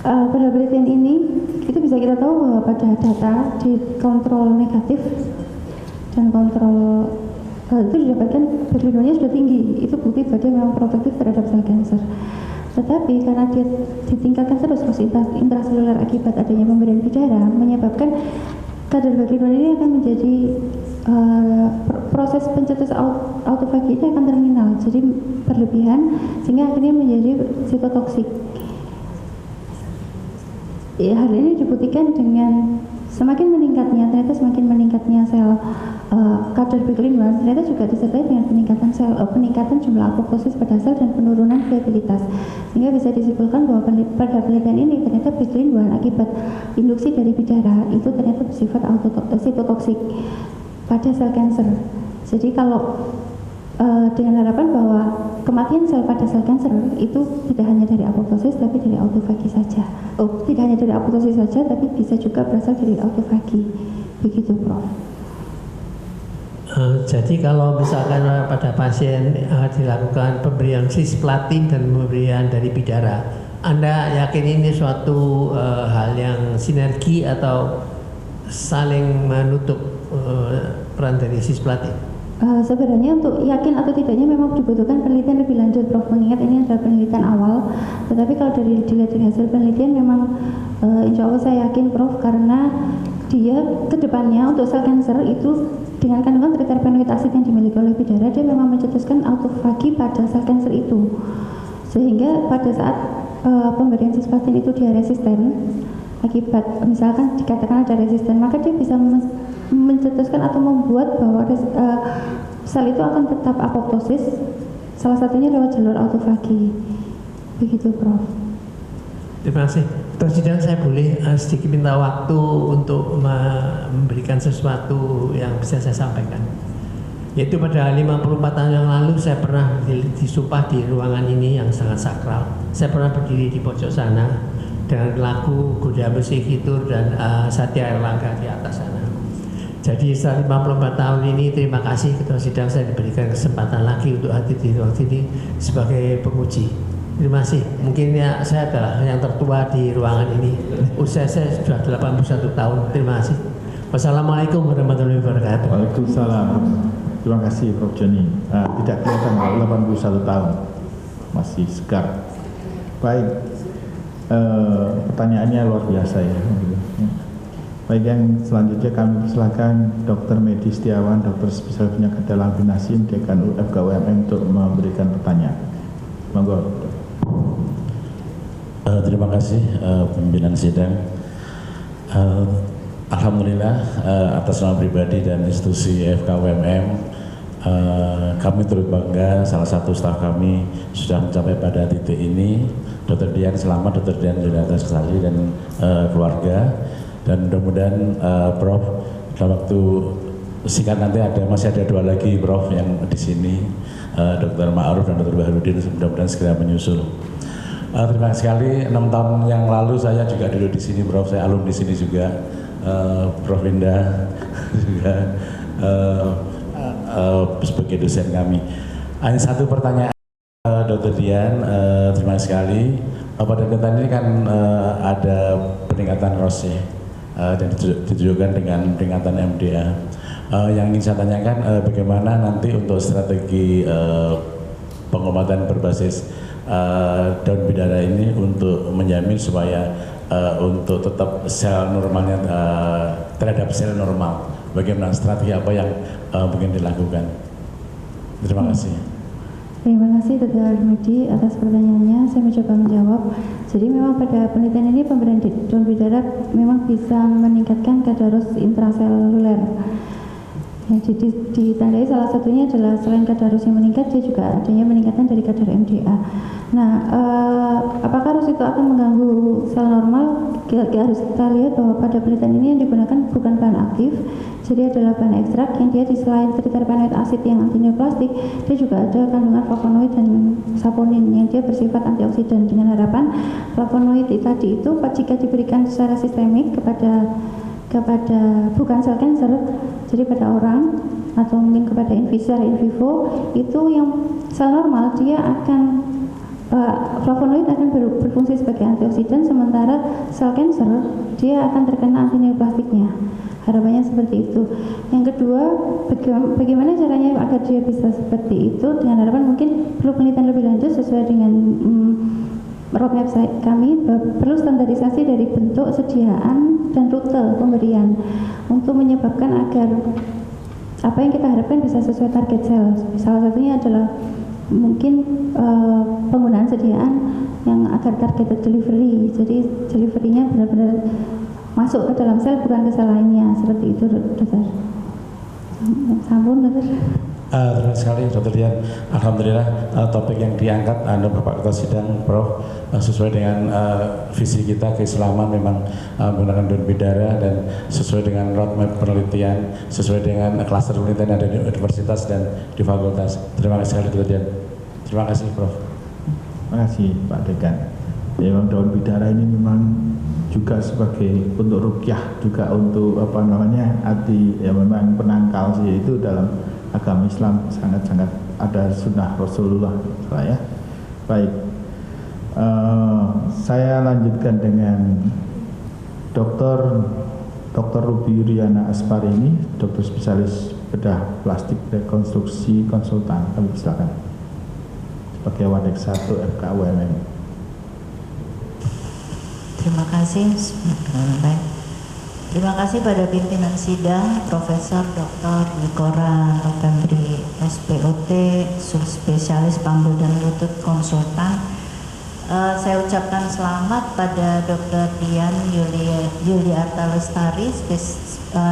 pada penelitian ini itu bisa kita tahu bahwa pada data di kontrol negatif dan kontrol itu didapatkan perlindungannya sudah tinggi. Itu bukti bahwa dia memang protektif terhadap sel kanker. Tetapi karena dia ditingkatkan terus intraseluler akibat adanya pemberian bidara, menyebabkan kadar perlindungan ini akan menjadi proses pencetus autofagi ini akan terminal, jadi berlebihan sehingga akhirnya menjadi sitotoksik. Ya, hal ini dibuktikan dengan semakin meningkatnya sel kadar perlindungan, ternyata juga disertai dengan peningkatan jumlah apoptosis pada sel dan penurunan viabilitas, sehingga bisa disimpulkan bahwa pada penelitian ini ternyata perlindungan akibat induksi dari bidara itu ternyata bersifat sitotoksik pada sel kanker. Jadi kalau dengan harapan bahwa kematian sel pada sel kanker itu tidak hanya dari apoptosis tapi dari autofagi saja. Tidak hanya dari apoptosis saja tapi bisa juga berasal dari autofagi. Begitu, Prof. Jadi kalau misalkan pada pasien dilakukan pemberian cisplatin dan pemberian dari bidara, Anda yakin ini suatu hal yang sinergi atau saling menutup peran dari cisplatin? Sebenarnya untuk yakin atau tidaknya memang dibutuhkan penelitian lebih lanjut, Prof. Mengingat ini adalah penelitian awal. Tetapi kalau dilihat dari hasil penelitian memang insya Allah saya yakin, Prof. Karena dia kedepannya untuk sel kanker itu dengan kandungan triterpenoid asid yang dimiliki oleh bidara, dia memang mencetuskan autofagi pada sel kanker itu. Sehingga pada saat pemberian cisplatin itu dia resisten, akibat misalkan dikatakan ada resisten, maka dia bisa mencetuskan atau membuat bahwa sel itu akan tetap apoptosis, salah satunya lewat jalur autofagi. Begitu, Prof. Terima kasih. Dr. Sidang, saya boleh sedikit minta waktu untuk memberikan sesuatu yang bisa saya sampaikan. Yaitu pada 54 tahun yang lalu saya pernah disumpah di ruangan ini yang sangat sakral. Saya pernah berdiri di pojok sana dengan lagu Goda Musik Hitur dan Satya Erlangga di atas sana. Jadi setelah 54 tahun ini, terima kasih Ketua Sidang saya diberikan kesempatan lagi untuk hadir di ruang sini sebagai penguji. Terima kasih. Mungkin ya saya adalah yang tertua di ruangan ini. Usia saya sudah 81 tahun. Terima kasih. Wassalamualaikum warahmatullahi wabarakatuh. Waalaikumsalam. Terima kasih Prof. Joni. Tidak kelihatan kalau 81 tahun. Masih segar. Baik. Pertanyaannya luar biasa ya. Baik, yang selanjutnya kami persilakan Dr. Medi Setiawan, Dokter Spesialis Penyakit Dalam Binasim, Dekan UFKUMM untuk memberikan pertanyaan. Monggo. Terima kasih pimpinan sidang. Alhamdulillah atas nama pribadi dan institusi FKUMM kami turut bangga salah satu staf kami sudah mencapai pada titik ini. Dr. Dian selamat, Dr. Dian Jonathan Sekali dan keluarga. Dan mudah-mudahan Prof dalam waktu singkat nanti masih ada 2 lagi Prof yang di sini, Dr. Ma'ruf dan Dr. Baharudin, mudah-mudahan segera menyusul. Terima kasih sekali. 6 tahun yang lalu saya juga duduk di sini, Prof. Saya alumni di sini juga, Prof Indah juga sebagai dosen kami. Hanya satu pertanyaan, Dr. Dian, terima kasih sekali. Pada data ini kan ada peningkatan ROS ya, dan ditujukan dengan peringatan MDA. Yang ingin saya tanyakan bagaimana nanti untuk strategi pengobatan berbasis daun bidara ini untuk menjamin supaya untuk tetap sel normalnya terhadap sel normal. Bagaimana strategi apa yang mungkin dilakukan? Terima kasih. Terima kasih Dr. Medi atas pertanyaannya. Saya mencoba menjawab. Jadi memang pada penelitian ini pemberian daun bidara memang bisa meningkatkan kadar ROS intraseluler. Ya, jadi ditandai salah satunya adalah selain kadar ROS yang meningkat, dia juga adanya peningkatan dari kadar MDA. Nah, apakah ROS itu akan mengganggu sel normal? Harus kita lihat bahwa pada penelitian ini yang digunakan bukan bahan aktif, jadi adalah bahan ekstrak yang dia selain triterpenoid asid yang antineoplastik, dia juga ada kandungan flavonoid dan saponin yang dia bersifat antioksidan, dengan harapan flavonoid tadi itu jika diberikan secara sistemik kepada bukan sel kanker, jadi pada orang atau mungkin kepada in vivo, itu yang sel normal dia akan flavonoid akan berfungsi sebagai antioksidan, sementara sel kanker dia akan terkena antineoplastiknya. Harapannya seperti itu. Yang kedua, bagaimana caranya agar dia bisa seperti itu? Dengan harapan mungkin perlu penelitian lebih lanjut sesuai dengan roadmap kami, perlu standarisasi dari bentuk, sediaan, dan rute pemberian untuk menyebabkan agar apa yang kita harapkan bisa sesuai target sel. Salah satunya adalah mungkin penggunaan sediaan yang agar targeted delivery, jadi deliverynya benar-benar masuk ke dalam sel, bukan ke sel lainnya, seperti itu, dokter. Sambung, dokter. Terima kasih sekali, Dr. Dian. Alhamdulillah topik yang diangkat Bapak Ketua Sidang, Prof, sesuai dengan visi kita keislaman memang menggunakan daun bidara dan sesuai dengan roadmap penelitian, sesuai dengan klaster penelitian yang ada di universitas dan di fakultas. Terima kasih sekali, Dr. Dian. Terima kasih, Prof. Terima kasih, Pak Dekan. Ya, memang daun bidara ini memang juga sebagai untuk rukyah, juga untuk arti ya memang penangkal sih, itu dalam agama Islam sangat-sangat ada sunnah Rasulullah ya. Baik, saya lanjutkan dengan Dr. Ruby Yuriana Asparini, dokter spesialis bedah plastik rekonstruksi konsultan. Kami silakan sebagai Wadik 1 FKUMM. Terima kasih. Terima kasih pada pimpinan sidang, Profesor Dr. Nikora Novembri, SPOT, subspesialis pambul dan lutut konsultan. Saya ucapkan selamat pada Dr. Dian Yuliarta Lestari,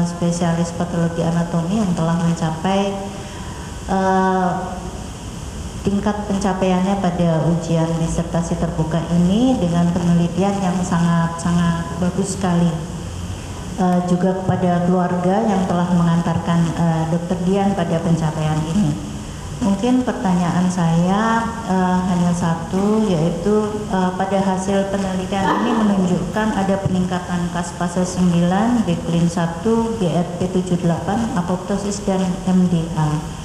spesialis patologi anatomi yang telah mencapai tingkat pencapaiannya pada ujian disertasi terbuka ini dengan penelitian yang sangat-sangat bagus sekali. Juga kepada keluarga yang telah mengantarkan Dr. Dian pada pencapaian ini. Mungkin pertanyaan saya hanya satu, yaitu pada hasil penelitian ini menunjukkan ada peningkatan kas fase 9, Becklin 1, GRP 78, apoptosis dan MDA.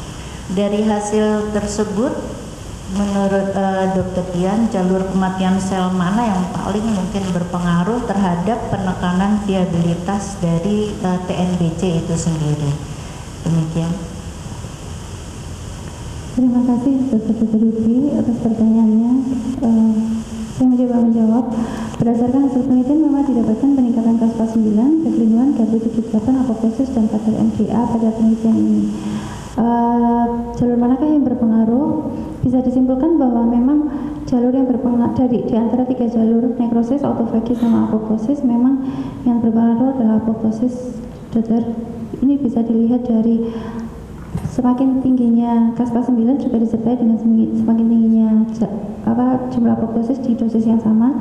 Dari hasil tersebut, menurut Dr. Dian, jalur kematian sel mana yang paling mungkin berpengaruh terhadap penekanan viabilitas dari TNBC itu sendiri? Demikian. Terima kasih Dr. Ruby atas pertanyaannya. Saya mencoba menjawab. Berdasarkan hasil penelitian memang didapatkan peningkatan kas 9, Becklin 1, GRP 78, apoptosis dan kadar MDA pada penelitian ini. Jalur manakah yang berpengaruh? Bisa disimpulkan bahwa memang jalur yang berpengaruh di antara 3 jalur nekrosis, autofagi sama apoptosis, memang yang berpengaruh adalah apoptosis, dokter. Ini bisa dilihat dari semakin tingginya kas 9 juga disertai dengan semakin tingginya jumlah apoptosis di dosis yang sama.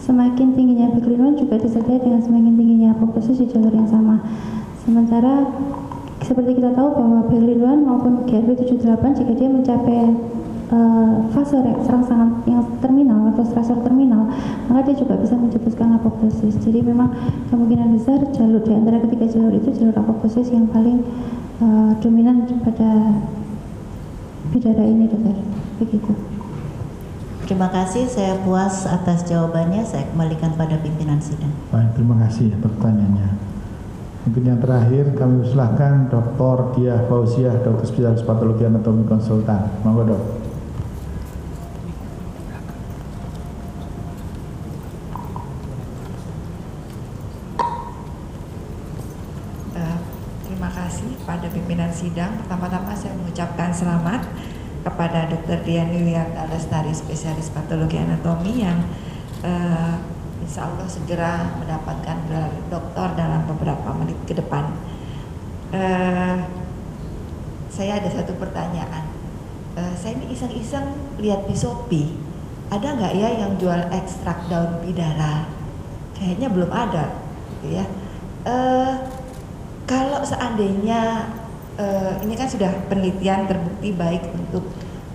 Semakin tingginya Becklin 1 juga disertai dengan semakin tingginya apoptosis di jalur yang sama. Sementara seperti kita tahu bahwa Becklin 1 maupun GRP 78 jika dia mencapai fase serangsangan yang terminal atau stresor terminal, maka dia juga bisa mencetuskan apoptosis. Jadi memang kemungkinan besar jalur di antara ketiga jalur itu jalur apoptosis yang paling dominan pada bidara ini, dokter. Begitu. Terima kasih, saya puas atas jawabannya. Saya kembalikan pada pimpinan sidang. Baik, terima kasih atas pertanyaannya. Mungkin yang terakhir kami persilahkan Dr. Diah Fauziah, dokter spesialis patologi anatomi konsultan. Monggo, Dok. Terima kasih pada pimpinan sidang. Pertama-tama saya mengucapkan selamat kepada Dr. Dian Yuliarta Lestari, spesialis patologi anatomi yang insya Allah segera mendapatkan gelar doktor dalam beberapa menit ke depan. Saya ada satu pertanyaan. Saya ini iseng-iseng lihat di Shopee, ada nggak ya yang jual ekstrak daun bidara? Kayaknya belum ada, gitu ya. Kalau seandainya ini kan sudah penelitian terbukti baik untuk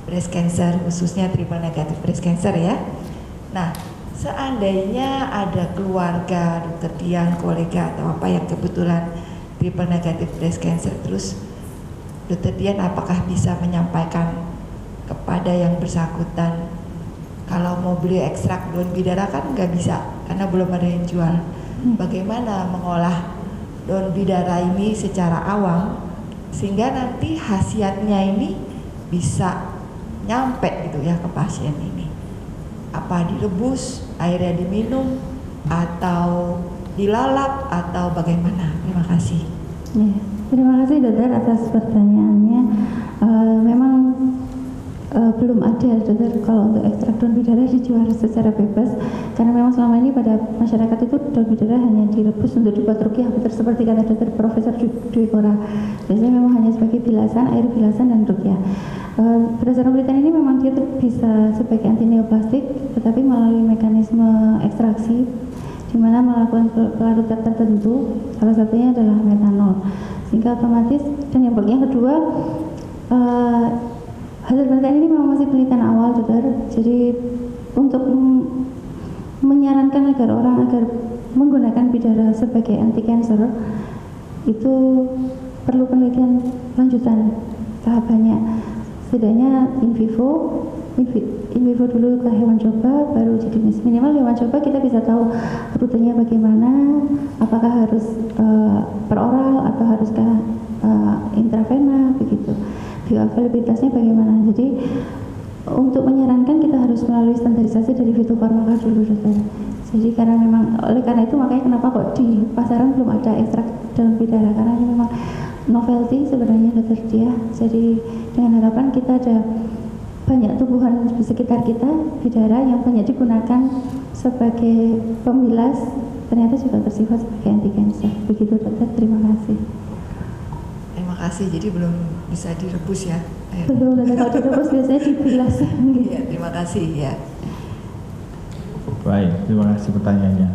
breast cancer, khususnya triple negative breast cancer ya. Nah, seandainya ada keluarga Dr. Dian, kolega atau apa yang kebetulan triple negative breast cancer, terus Dr. Dian apakah bisa menyampaikan kepada yang bersangkutan kalau mau beli ekstrak daun bidara kan nggak bisa karena belum ada yang jual. Bagaimana mengolah daun bidara ini secara awam sehingga nanti khasiatnya ini bisa nyampe gitu ya ke pasien ini. Apa direbus, airnya diminum, atau dilalap, atau bagaimana? Terima kasih. Ya, terima kasih dokter atas pertanyaannya. Memang belum ada dokter kalau untuk ekstrak daun bidara dijual secara bebas karena memang selama ini pada masyarakat itu daun bidara hanya direbus untuk dibuat ruqyah, betul seperti kata dokter Profesor Dwi Kora. Biasanya memang hanya sebagai bilasan, air bilasan dan ruqyah. Berdasarkan penelitian ini memang dia bisa sebagai anti neoplastik, tetapi melalui mekanisme ekstraksi di mana melakukan pelarutan tertentu, salah satunya adalah metanol, sehingga otomatis. Dan yang kedua, hasil penelitian ini memang masih penelitian awal dokter, jadi untuk menyarankan agar orang agar menggunakan bidara sebagai anti cancer itu perlu penelitian lanjutan tahapannya, setidaknya in vivo dulu ke hewan coba, baru uji klinis. Minimal hewan coba kita bisa tahu rutenya bagaimana, apakah harus per oral atau haruskah intravena begitu, bioavailabilitasnya bagaimana. Jadi untuk menyarankan kita harus melalui standarisasi dari fitofarmaka dulu dokter. Jadi oleh karena itu makanya kenapa kok di pasaran belum ada ekstrak daun bidara, karena ini memang novelty sebenarnya dokter dia. Jadi dengan harapan kita ada banyak tumbuhan di sekitar kita bidara yang banyak digunakan sebagai pemilas, ternyata juga bersifat sebagai anti cancer. Begitu dokter, terima kasih. Terima kasih. Jadi belum bisa direbus ya? Belum, kalau direbus biasanya dibilas. Iya, terima kasih ya. Baik, terima kasih pertanyaannya.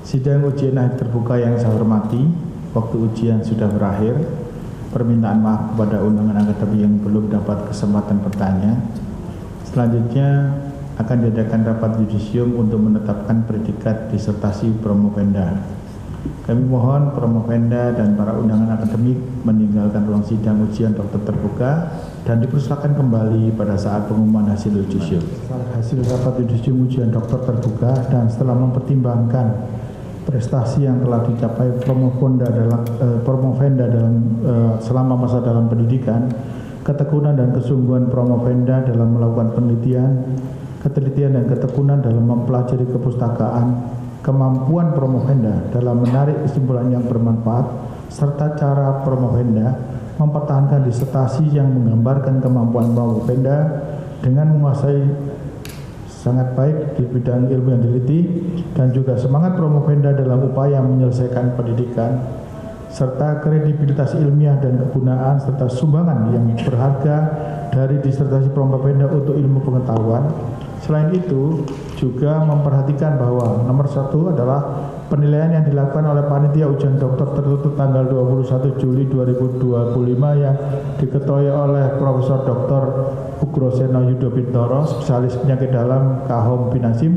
Sidang ujian akhir terbuka yang saya hormati, waktu ujian sudah berakhir. Permintaan maaf kepada undangan akademi yang belum dapat kesempatan bertanya. Selanjutnya akan diadakan rapat yudisium untuk menetapkan predikat disertasi promovenda. Kami mohon promovenda dan para undangan akademik meninggalkan ruang sidang ujian dokter terbuka dan dipersilakan kembali pada saat pengumuman hasil yudisium. Hasil rapat yudisium ujian dokter terbuka dan setelah mempertimbangkan prestasi yang telah dicapai promovenda dalam selama masa dalam pendidikan, ketekunan dan kesungguhan promovenda dalam melakukan penelitian, ketelitian dan ketekunan dalam mempelajari kepustakaan, kemampuan promovenda dalam menarik kesimpulan yang bermanfaat, serta cara promovenda mempertahankan disertasi yang menggambarkan kemampuan promovenda dengan menguasai sangat baik di bidang ilmu yang diliti, dan juga semangat promovenda dalam upaya menyelesaikan pendidikan, serta kredibilitas ilmiah dan kegunaan, serta sumbangan yang berharga dari disertasi promovenda untuk ilmu pengetahuan. Selain itu, juga memperhatikan bahwa nomor 1 adalah penilaian yang dilakukan oleh panitia ujian dokter tertutup tanggal 21 Juli 2025 yang diketuai oleh Profesor Dr. Ugroseno Yudo Bintoro, spesialis penyakit dalam Kahom Binasim.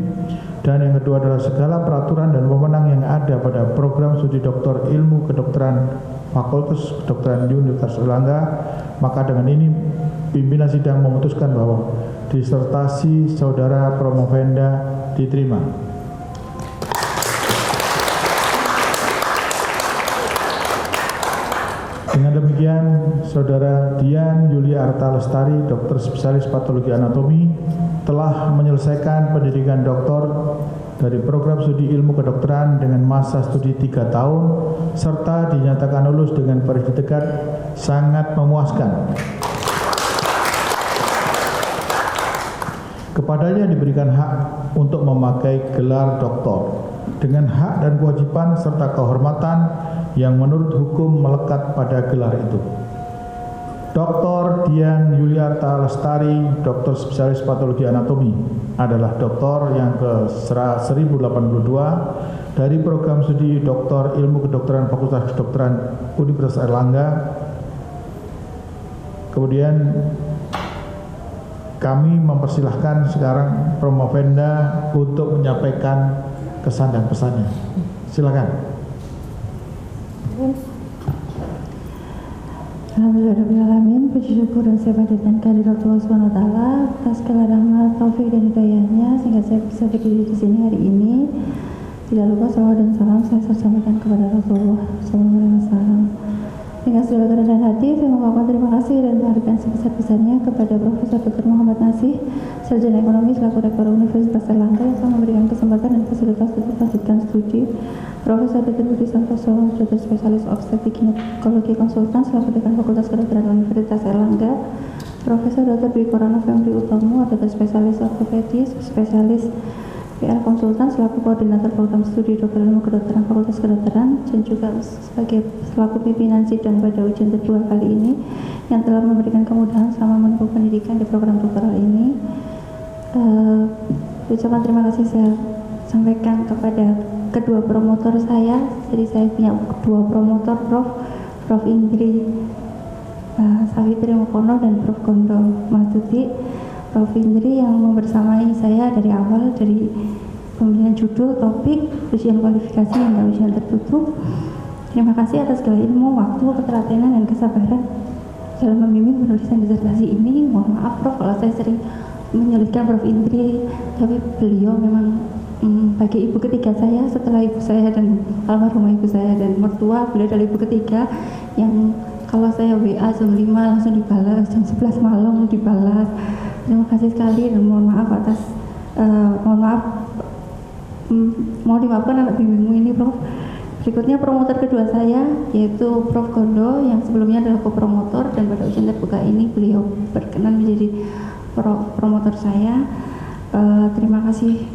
Dan yang kedua adalah segala peraturan dan wewenang yang ada pada program studi doktor ilmu kedokteran Fakultas Kedokteran Universitas Erlangga. Maka dengan ini pimpinan sidang memutuskan bahwa disertasi saudara promovenda diterima. Dengan demikian, saudara Dian Yulia Arta Lestari, dokter spesialis patologi anatomi, telah menyelesaikan pendidikan doktor dari program studi ilmu kedokteran dengan masa studi 3 tahun, serta dinyatakan lulus dengan sertifikat sangat memuaskan. Kepadanya diberikan hak untuk memakai gelar doktor dengan hak dan kewajiban serta kehormatan yang menurut hukum melekat pada gelar itu. Dr. Dian Yuliarta Lestari, dokter spesialis patologi anatomi, adalah doktor yang ke-1082 dari program studi doktor ilmu kedokteran Fakultas Kedokteran Universitas Erlangga. Kemudian kami mempersilahkan sekarang promovenda untuk menyampaikan kesan dan pesannya. Silakan. Alhamdulillahirrahmanirrahim. Puji syukur dan saya panjatkan kehadirat Allah SWT atas segala rahmat, taufik dan hidayahnya sehingga saya bisa berdiri di sini hari ini. Tidak lupa salawat dan salam saya sampaikan kepada Rasulullah SAW. Dengan segala kerendahan hati, saya mengucapkan terima kasih dan menghargai sebesar-besarnya kepada Profesor Dr. Muhammad Nasih, Sarjana Ekonomi selaku Rektor Universitas Airlangga yang telah memberikan kesempatan dan fasilitas untuk melanjutkan studi. Profesor Dr. Budi Santoso, Dokter Spesialis Obstetrik Ginekologi Konsultan selaku Dekan Fakultas Kedokteran Universitas Airlangga. Profesor Dr. Dwi Korana Femri Utomo, Dokter Spesialis Ortopedi, Spesialis PR Konsultan selaku Koordinator Program Studi Dokter Ilmu Kedokteran Fakultas Kedokteran dan juga sebagai selaku pimpinan sidang pada ujian kedua kali ini yang telah memberikan kemudahan selama menempuh pendidikan di program doktoral ini. Ucapan terima kasih saya sampaikan kepada kedua promotor saya. Jadi saya punya dua promotor, Prof. Indri Sawitri Mukono dan Prof. Gondo Matuti. Prof. Indri yang membersamai saya dari awal, dari pemilihan judul, topik, ujian kualifikasi hingga ujian tertutup. Terima kasih atas segala ilmu, waktu, ketelatenan, dan kesabaran dalam membimbing penulisan disertasi ini. Mohon maaf Prof kalau saya sering menyulitkan Prof. Indri, tapi beliau memang bagi ibu ketiga saya setelah ibu saya dan almarhumah ibu saya dan mertua, beliau adalah ibu ketiga yang kalau saya WA jam 5 langsung dibalas, jam 11 malam dibalas. Terima kasih sekali dan mohon maaf atas mau dimaafkan anak bimbingmu ini Prof. Berikutnya promotor kedua saya yaitu Prof. Gondo yang sebelumnya adalah kopromotor dan pada ujian terbuka ini beliau berkenan menjadi promotor saya. Terima kasih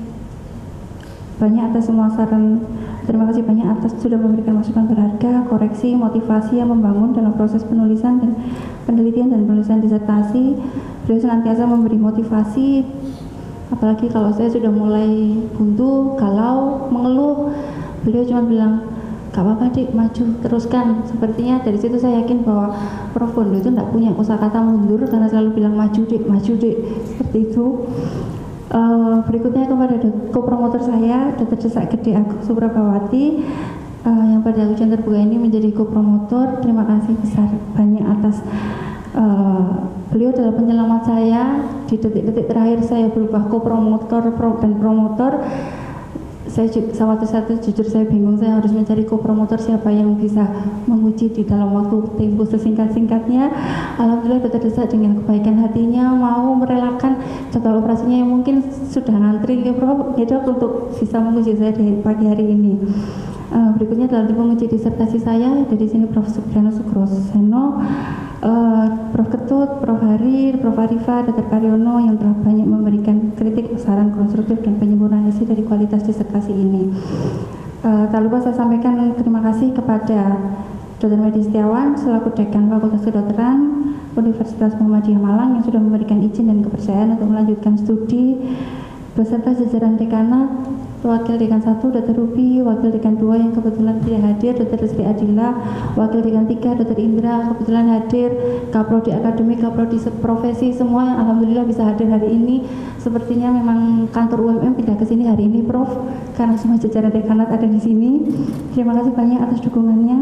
banyak atas semua saran. Terima kasih banyak atas sudah memberikan masukan berharga, koreksi, motivasi yang membangun dalam proses penulisan dan penelitian dan penulisan disertasi. Beliau senantiasa memberi motivasi, apalagi kalau saya sudah mulai buntu, galau, mengeluh, beliau cuma bilang, gak apa-apa Dik, maju, teruskan. Sepertinya dari situ saya yakin bahwa Prof. Gondo itu tidak punya kosakata mundur karena selalu bilang maju Dik, seperti itu. Berikutnya kepada kopromotor saya, Dr. Desak Gede Agus Suprabawati yang pada ujian terbuka ini menjadi kopromotor. Terima kasih besar banyak atas beliau adalah penyelamat saya di detik-detik terakhir saya berubah kopromotor dan promotor. Saya waktu satu jujur saya bingung, saya harus mencari kopromotor siapa yang bisa menguji di dalam waktu tempo sesingkat-singkatnya. Alhamdulillah Dr. Desak dengan kebaikan hatinya mau merelakan jadwal operasinya yang mungkin sudah ngantri ya Prof. untuk bisa menguji saya di pagi hari ini. Berikutnya adalah penguji disertasi saya dari sini Prof. Supriano Sugroseno, Prof. Ketut, Prof. Hari, Prof. Arifa, Dr. Karyono yang telah banyak memberikan kritik, saran konstruktif dan penyempurnaan isi dari kualitas disertasi ini. Tak lupa saya sampaikan terima kasih kepada Dr. Medi Setiawan selaku Dekan Fakultas Kedokteran Universitas Muhammadiyah Malang yang sudah memberikan izin dan kepercayaan untuk melanjutkan studi beserta jajaran dekanat, Wakil Dekan 1 Dr. Ruby, Wakil Dekan 2 yang kebetulan tidak hadir Dr. Rizky Adila, Wakil Dekan 3 Dr. Indra kebetulan hadir, Kaprodi Akademik, Kaprodi Profesi semua yang alhamdulillah bisa hadir hari ini. Sepertinya memang kantor UMM pindah ke sini hari ini Prof karena semua jajaran dekanat ada di sini. Terima kasih banyak atas dukungannya.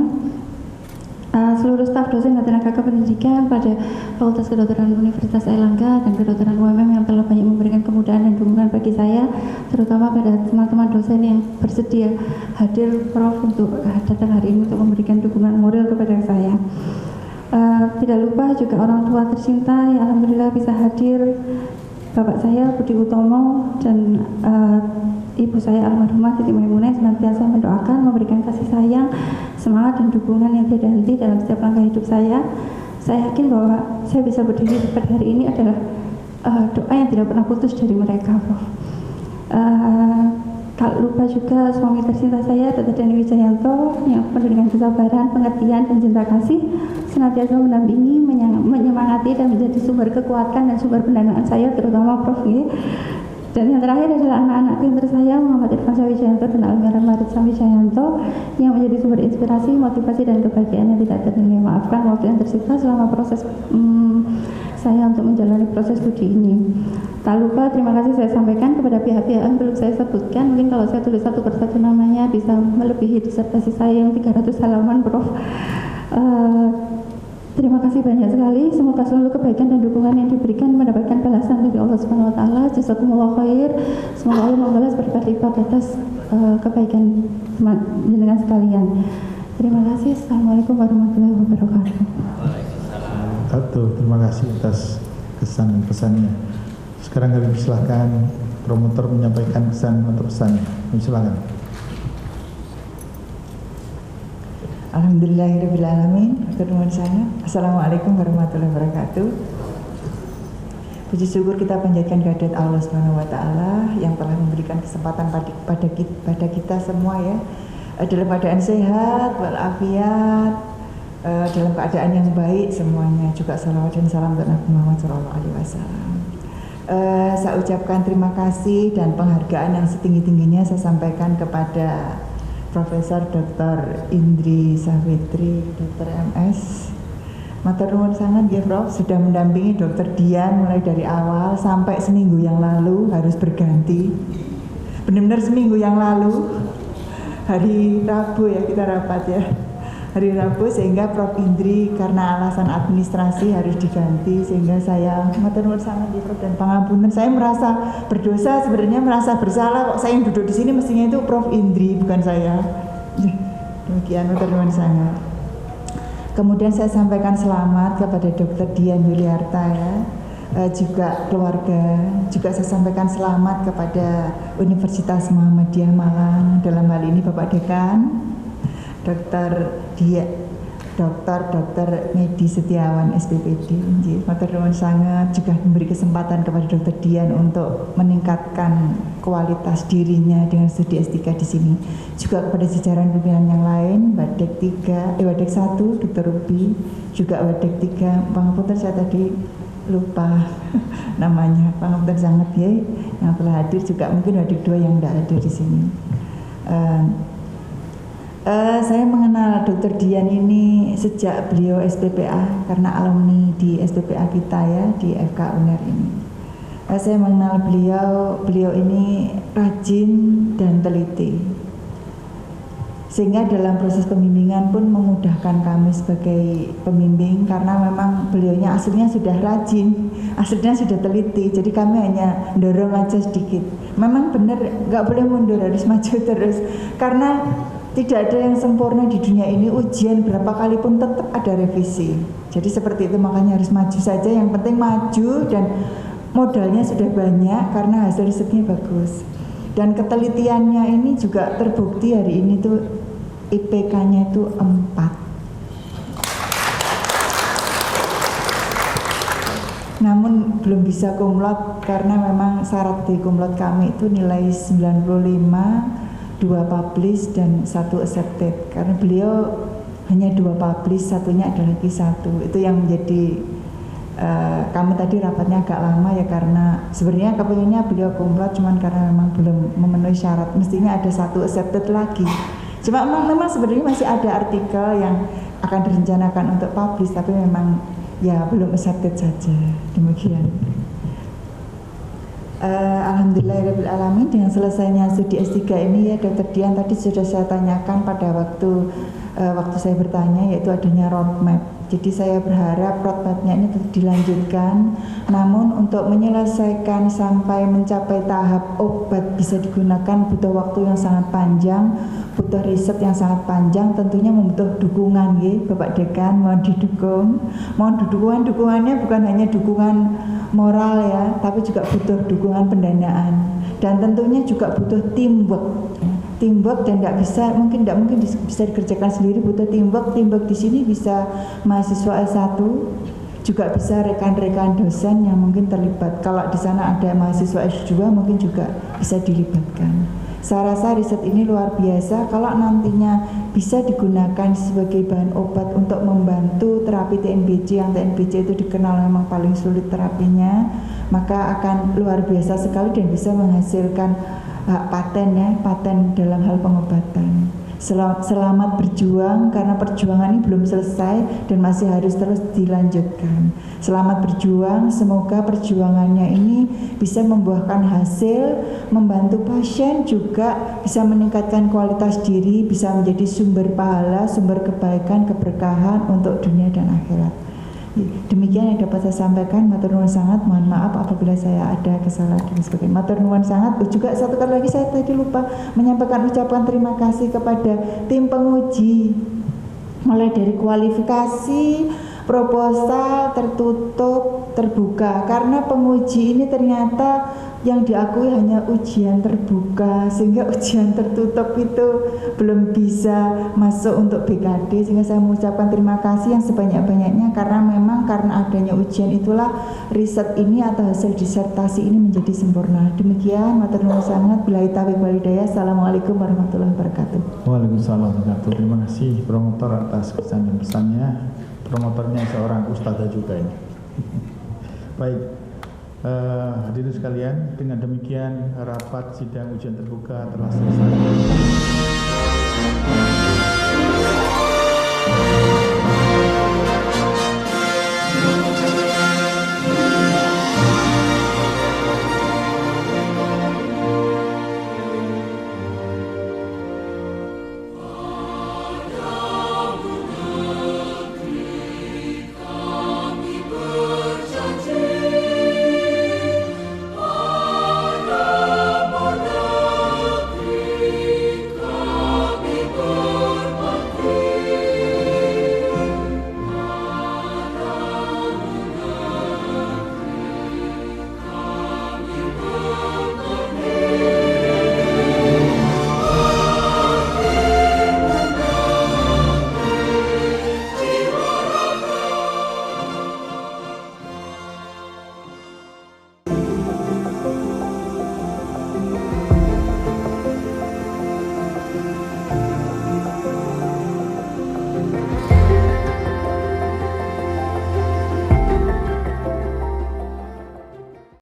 Seluruh staf dosen dan tenaga kependidikan pada Fakultas Kedokteran Universitas Airlangga dan Kedokteran UMM yang telah banyak memberikan kemudahan dan dukungan bagi saya, terutama pada teman-teman dosen yang bersedia hadir Prof untuk datang hari ini untuk memberikan dukungan moral kepada saya. Tidak lupa juga orang tua tercinta yang alhamdulillah bisa hadir, Bapak saya Budi Utomo dan Ibu saya almarhumah Siti Maimunah senantiasa mendoakan, memberikan kasih sayang, semangat dan dukungan yang tidak henti dalam setiap langkah hidup saya. Saya yakin bahwa saya bisa berdiri pada hari ini adalah doa yang tidak pernah putus dari mereka, Prof. Tak lupa juga suami tercinta saya, Dr. Dani Wijayanto, yang penuh dengan kesabaran, pengertian, dan cinta kasih, senantiasa mendampingi, menyemangati, dan menjadi sumber kekuatan dan sumber pendanaan saya, terutama Prof. Dan yang terakhir adalah anak-anak pinter saya, Muhammad Irfan Wijayanto dan Almira Maritza Wijayanto, yang menjadi sumber inspirasi, motivasi, dan kebahagiaan yang tidak ternilai. Maafkan waktu yang tersita selama proses saya untuk menjalani proses studi ini. Tak lupa terima kasih saya sampaikan kepada pihak-pihak yang belum saya sebutkan. Mungkin kalau saya tulis satu persatu namanya bisa melebihi disertasi saya yang 300 halaman, Prof. Terima kasih banyak sekali. Semoga selalu kebaikan dan dukungan yang diberikan mendapatkan balasan dari Allah Subhanahu wa taala. Jazakumullah khair. Semoga Allah membalas berkat lipat atas kebaikan jenengan sekalian. Terima kasih. Assalamualaikum warahmatullahi wabarakatuh. Terima kasih atas kesan dan pesannya. Sekarang kami persilahkan promotor menyampaikan kesan atau pesannya. Silakan. Alhamdulillahirrahmanirrahim. Assalamualaikum warahmatullahi wabarakatuh. Puji syukur kita panjatkan kehadirat Allah Subhanahu wa taala yang telah memberikan kesempatan pada kita semua ya, dalam keadaan sehat walafiat, dalam keadaan yang baik semuanya. Juga salawat dan salam untuk Nabi Muhammad SAW. Saya ucapkan terima kasih dan penghargaan yang setinggi-tingginya saya sampaikan kepada Profesor Dr. Indri Safitri, Dr. MS. Matur nuwun sangat ya Prof, sudah mendampingi Dr. Dian mulai dari awal sampai seminggu yang lalu harus berganti. Benar-benar seminggu yang lalu, hari Rabu ya kita rapat ya, hari Rabu, sehingga Prof. Indri karena alasan administrasi harus diganti, sehingga saya matur nuwun sangat ya Prof, dan pangapunten. Saya merasa berdosa, sebenarnya merasa bersalah kok saya yang duduk di sini, mestinya itu Prof. Indri bukan saya. Demikian, matur nuwun sangat. Kemudian saya sampaikan selamat kepada Dr. Dian Yuliarta ya, juga keluarga. Juga saya sampaikan selamat kepada Universitas Muhammadiyah Malang, dalam hal ini Bapak Dekan Dr. Medi Setiawan SPPD. Matur nuwun sangat, juga memberi kesempatan kepada Dr. Dian untuk meningkatkan kualitas dirinya dengan studi S3 di sini. Juga kepada jajaran pimpinan yang lain, Wadek 1 Dr. Ruby, juga Wadek 3, pangapunten saya tadi lupa namanya, pangapunten sangat ya yang telah hadir, juga mungkin Wadek 2 yang tidak hadir di sini. Saya mengenal Dr. Dian ini sejak beliau SPPA, karena alumni di SPPA kita ya, di FK UNER ini. Saya mengenal beliau ini rajin dan teliti, sehingga dalam proses pembimbingan pun memudahkan kami sebagai pembimbing, karena memang beliaunya aslinya sudah rajin, aslinya sudah teliti, jadi kami hanya dorong aja sedikit. Memang benar nggak boleh mundur, harus maju terus, karena tidak ada yang sempurna di dunia ini. Ujian berapa kali pun tetap ada revisi. Jadi seperti itu, makanya harus maju saja. Yang penting maju dan modalnya sudah banyak karena hasil risetnya bagus. Dan ketelitiannya ini juga terbukti hari ini tuh IPK-nya itu 4. Namun belum bisa cum laude karena memang syarat di cum laude kami itu nilai 95, 2 publish dan 1 accepted, karena beliau hanya 2 publish, satunya ada lagi 1. Itu yang menjadi kami tadi rapatnya agak lama ya, karena sebenarnya kepinginnya beliau cum laude, cuman karena memang belum memenuhi syarat, mestinya ada 1 accepted lagi. Cuma memang sebenarnya masih ada artikel yang akan direncanakan untuk publish, tapi memang ya belum accepted saja. Demikian. Alhamdulillahirrahmanirrahim, dengan selesainya studi S3 ini ya Dr. Dian, tadi sudah saya tanyakan pada waktu saya bertanya, yaitu adanya roadmap. Jadi saya berharap roadmapnya ini tetap dilanjutkan, namun untuk menyelesaikan sampai mencapai tahap obat bisa digunakan butuh waktu yang sangat panjang, butuh riset yang sangat panjang, tentunya membutuhkan dukungan ya Bapak Dekan, mohon didukung. Mohon dukungannya bukan hanya dukungan moral ya, tapi juga butuh dukungan pendanaan, dan tentunya juga butuh teamwork dan mungkin tidak mungkin bisa dikerjakan sendiri, butuh teamwork di sini bisa mahasiswa S1, juga bisa rekan-rekan dosen yang mungkin terlibat. Kalau di sana ada mahasiswa S2 mungkin juga bisa dilibatkan. Saya rasa riset ini luar biasa. Kalau nantinya bisa digunakan sebagai bahan obat untuk membantu terapi TNBC, yang TNBC itu dikenal memang paling sulit terapinya, maka akan luar biasa sekali dan bisa menghasilkan paten dalam hal pengobatan. Selamat berjuang, karena perjuangan ini belum selesai dan masih harus terus dilanjutkan. Selamat berjuang, semoga perjuangannya ini bisa membuahkan hasil, membantu pasien, juga bisa meningkatkan kualitas diri, bisa menjadi sumber pahala, sumber kebaikan, keberkahan untuk dunia dan akhirat. Demikian yang dapat saya sampaikan. Matur nuwun sangat, mohon maaf apabila saya ada kesalahan dan sebagainya. Matur nuwun sangat. Juga satu kali lagi saya tadi lupa menyampaikan ucapan terima kasih kepada tim penguji, mulai dari kualifikasi, proposal, tertutup, terbuka. Karena penguji ini ternyata yang diakui hanya ujian terbuka, sehingga ujian tertutup itu belum bisa masuk untuk BKD, sehingga saya mengucapkan terima kasih yang sebanyak-banyaknya, karena memang karena adanya ujian itulah riset ini atau hasil disertasi ini menjadi sempurna. Demikian, matur nuwun sangat. Billahi taufiq wal hidayah. Assalamualaikum warahmatullahi wabarakatuh. Waalaikumsalam warahmatullahi wabarakatuh. Terima kasih promotor atas kesan dan pesannya. Promotornya seorang ustazah juga ini. Baik. Hadirin sekalian, dengan demikian rapat sidang ujian terbuka telah selesai.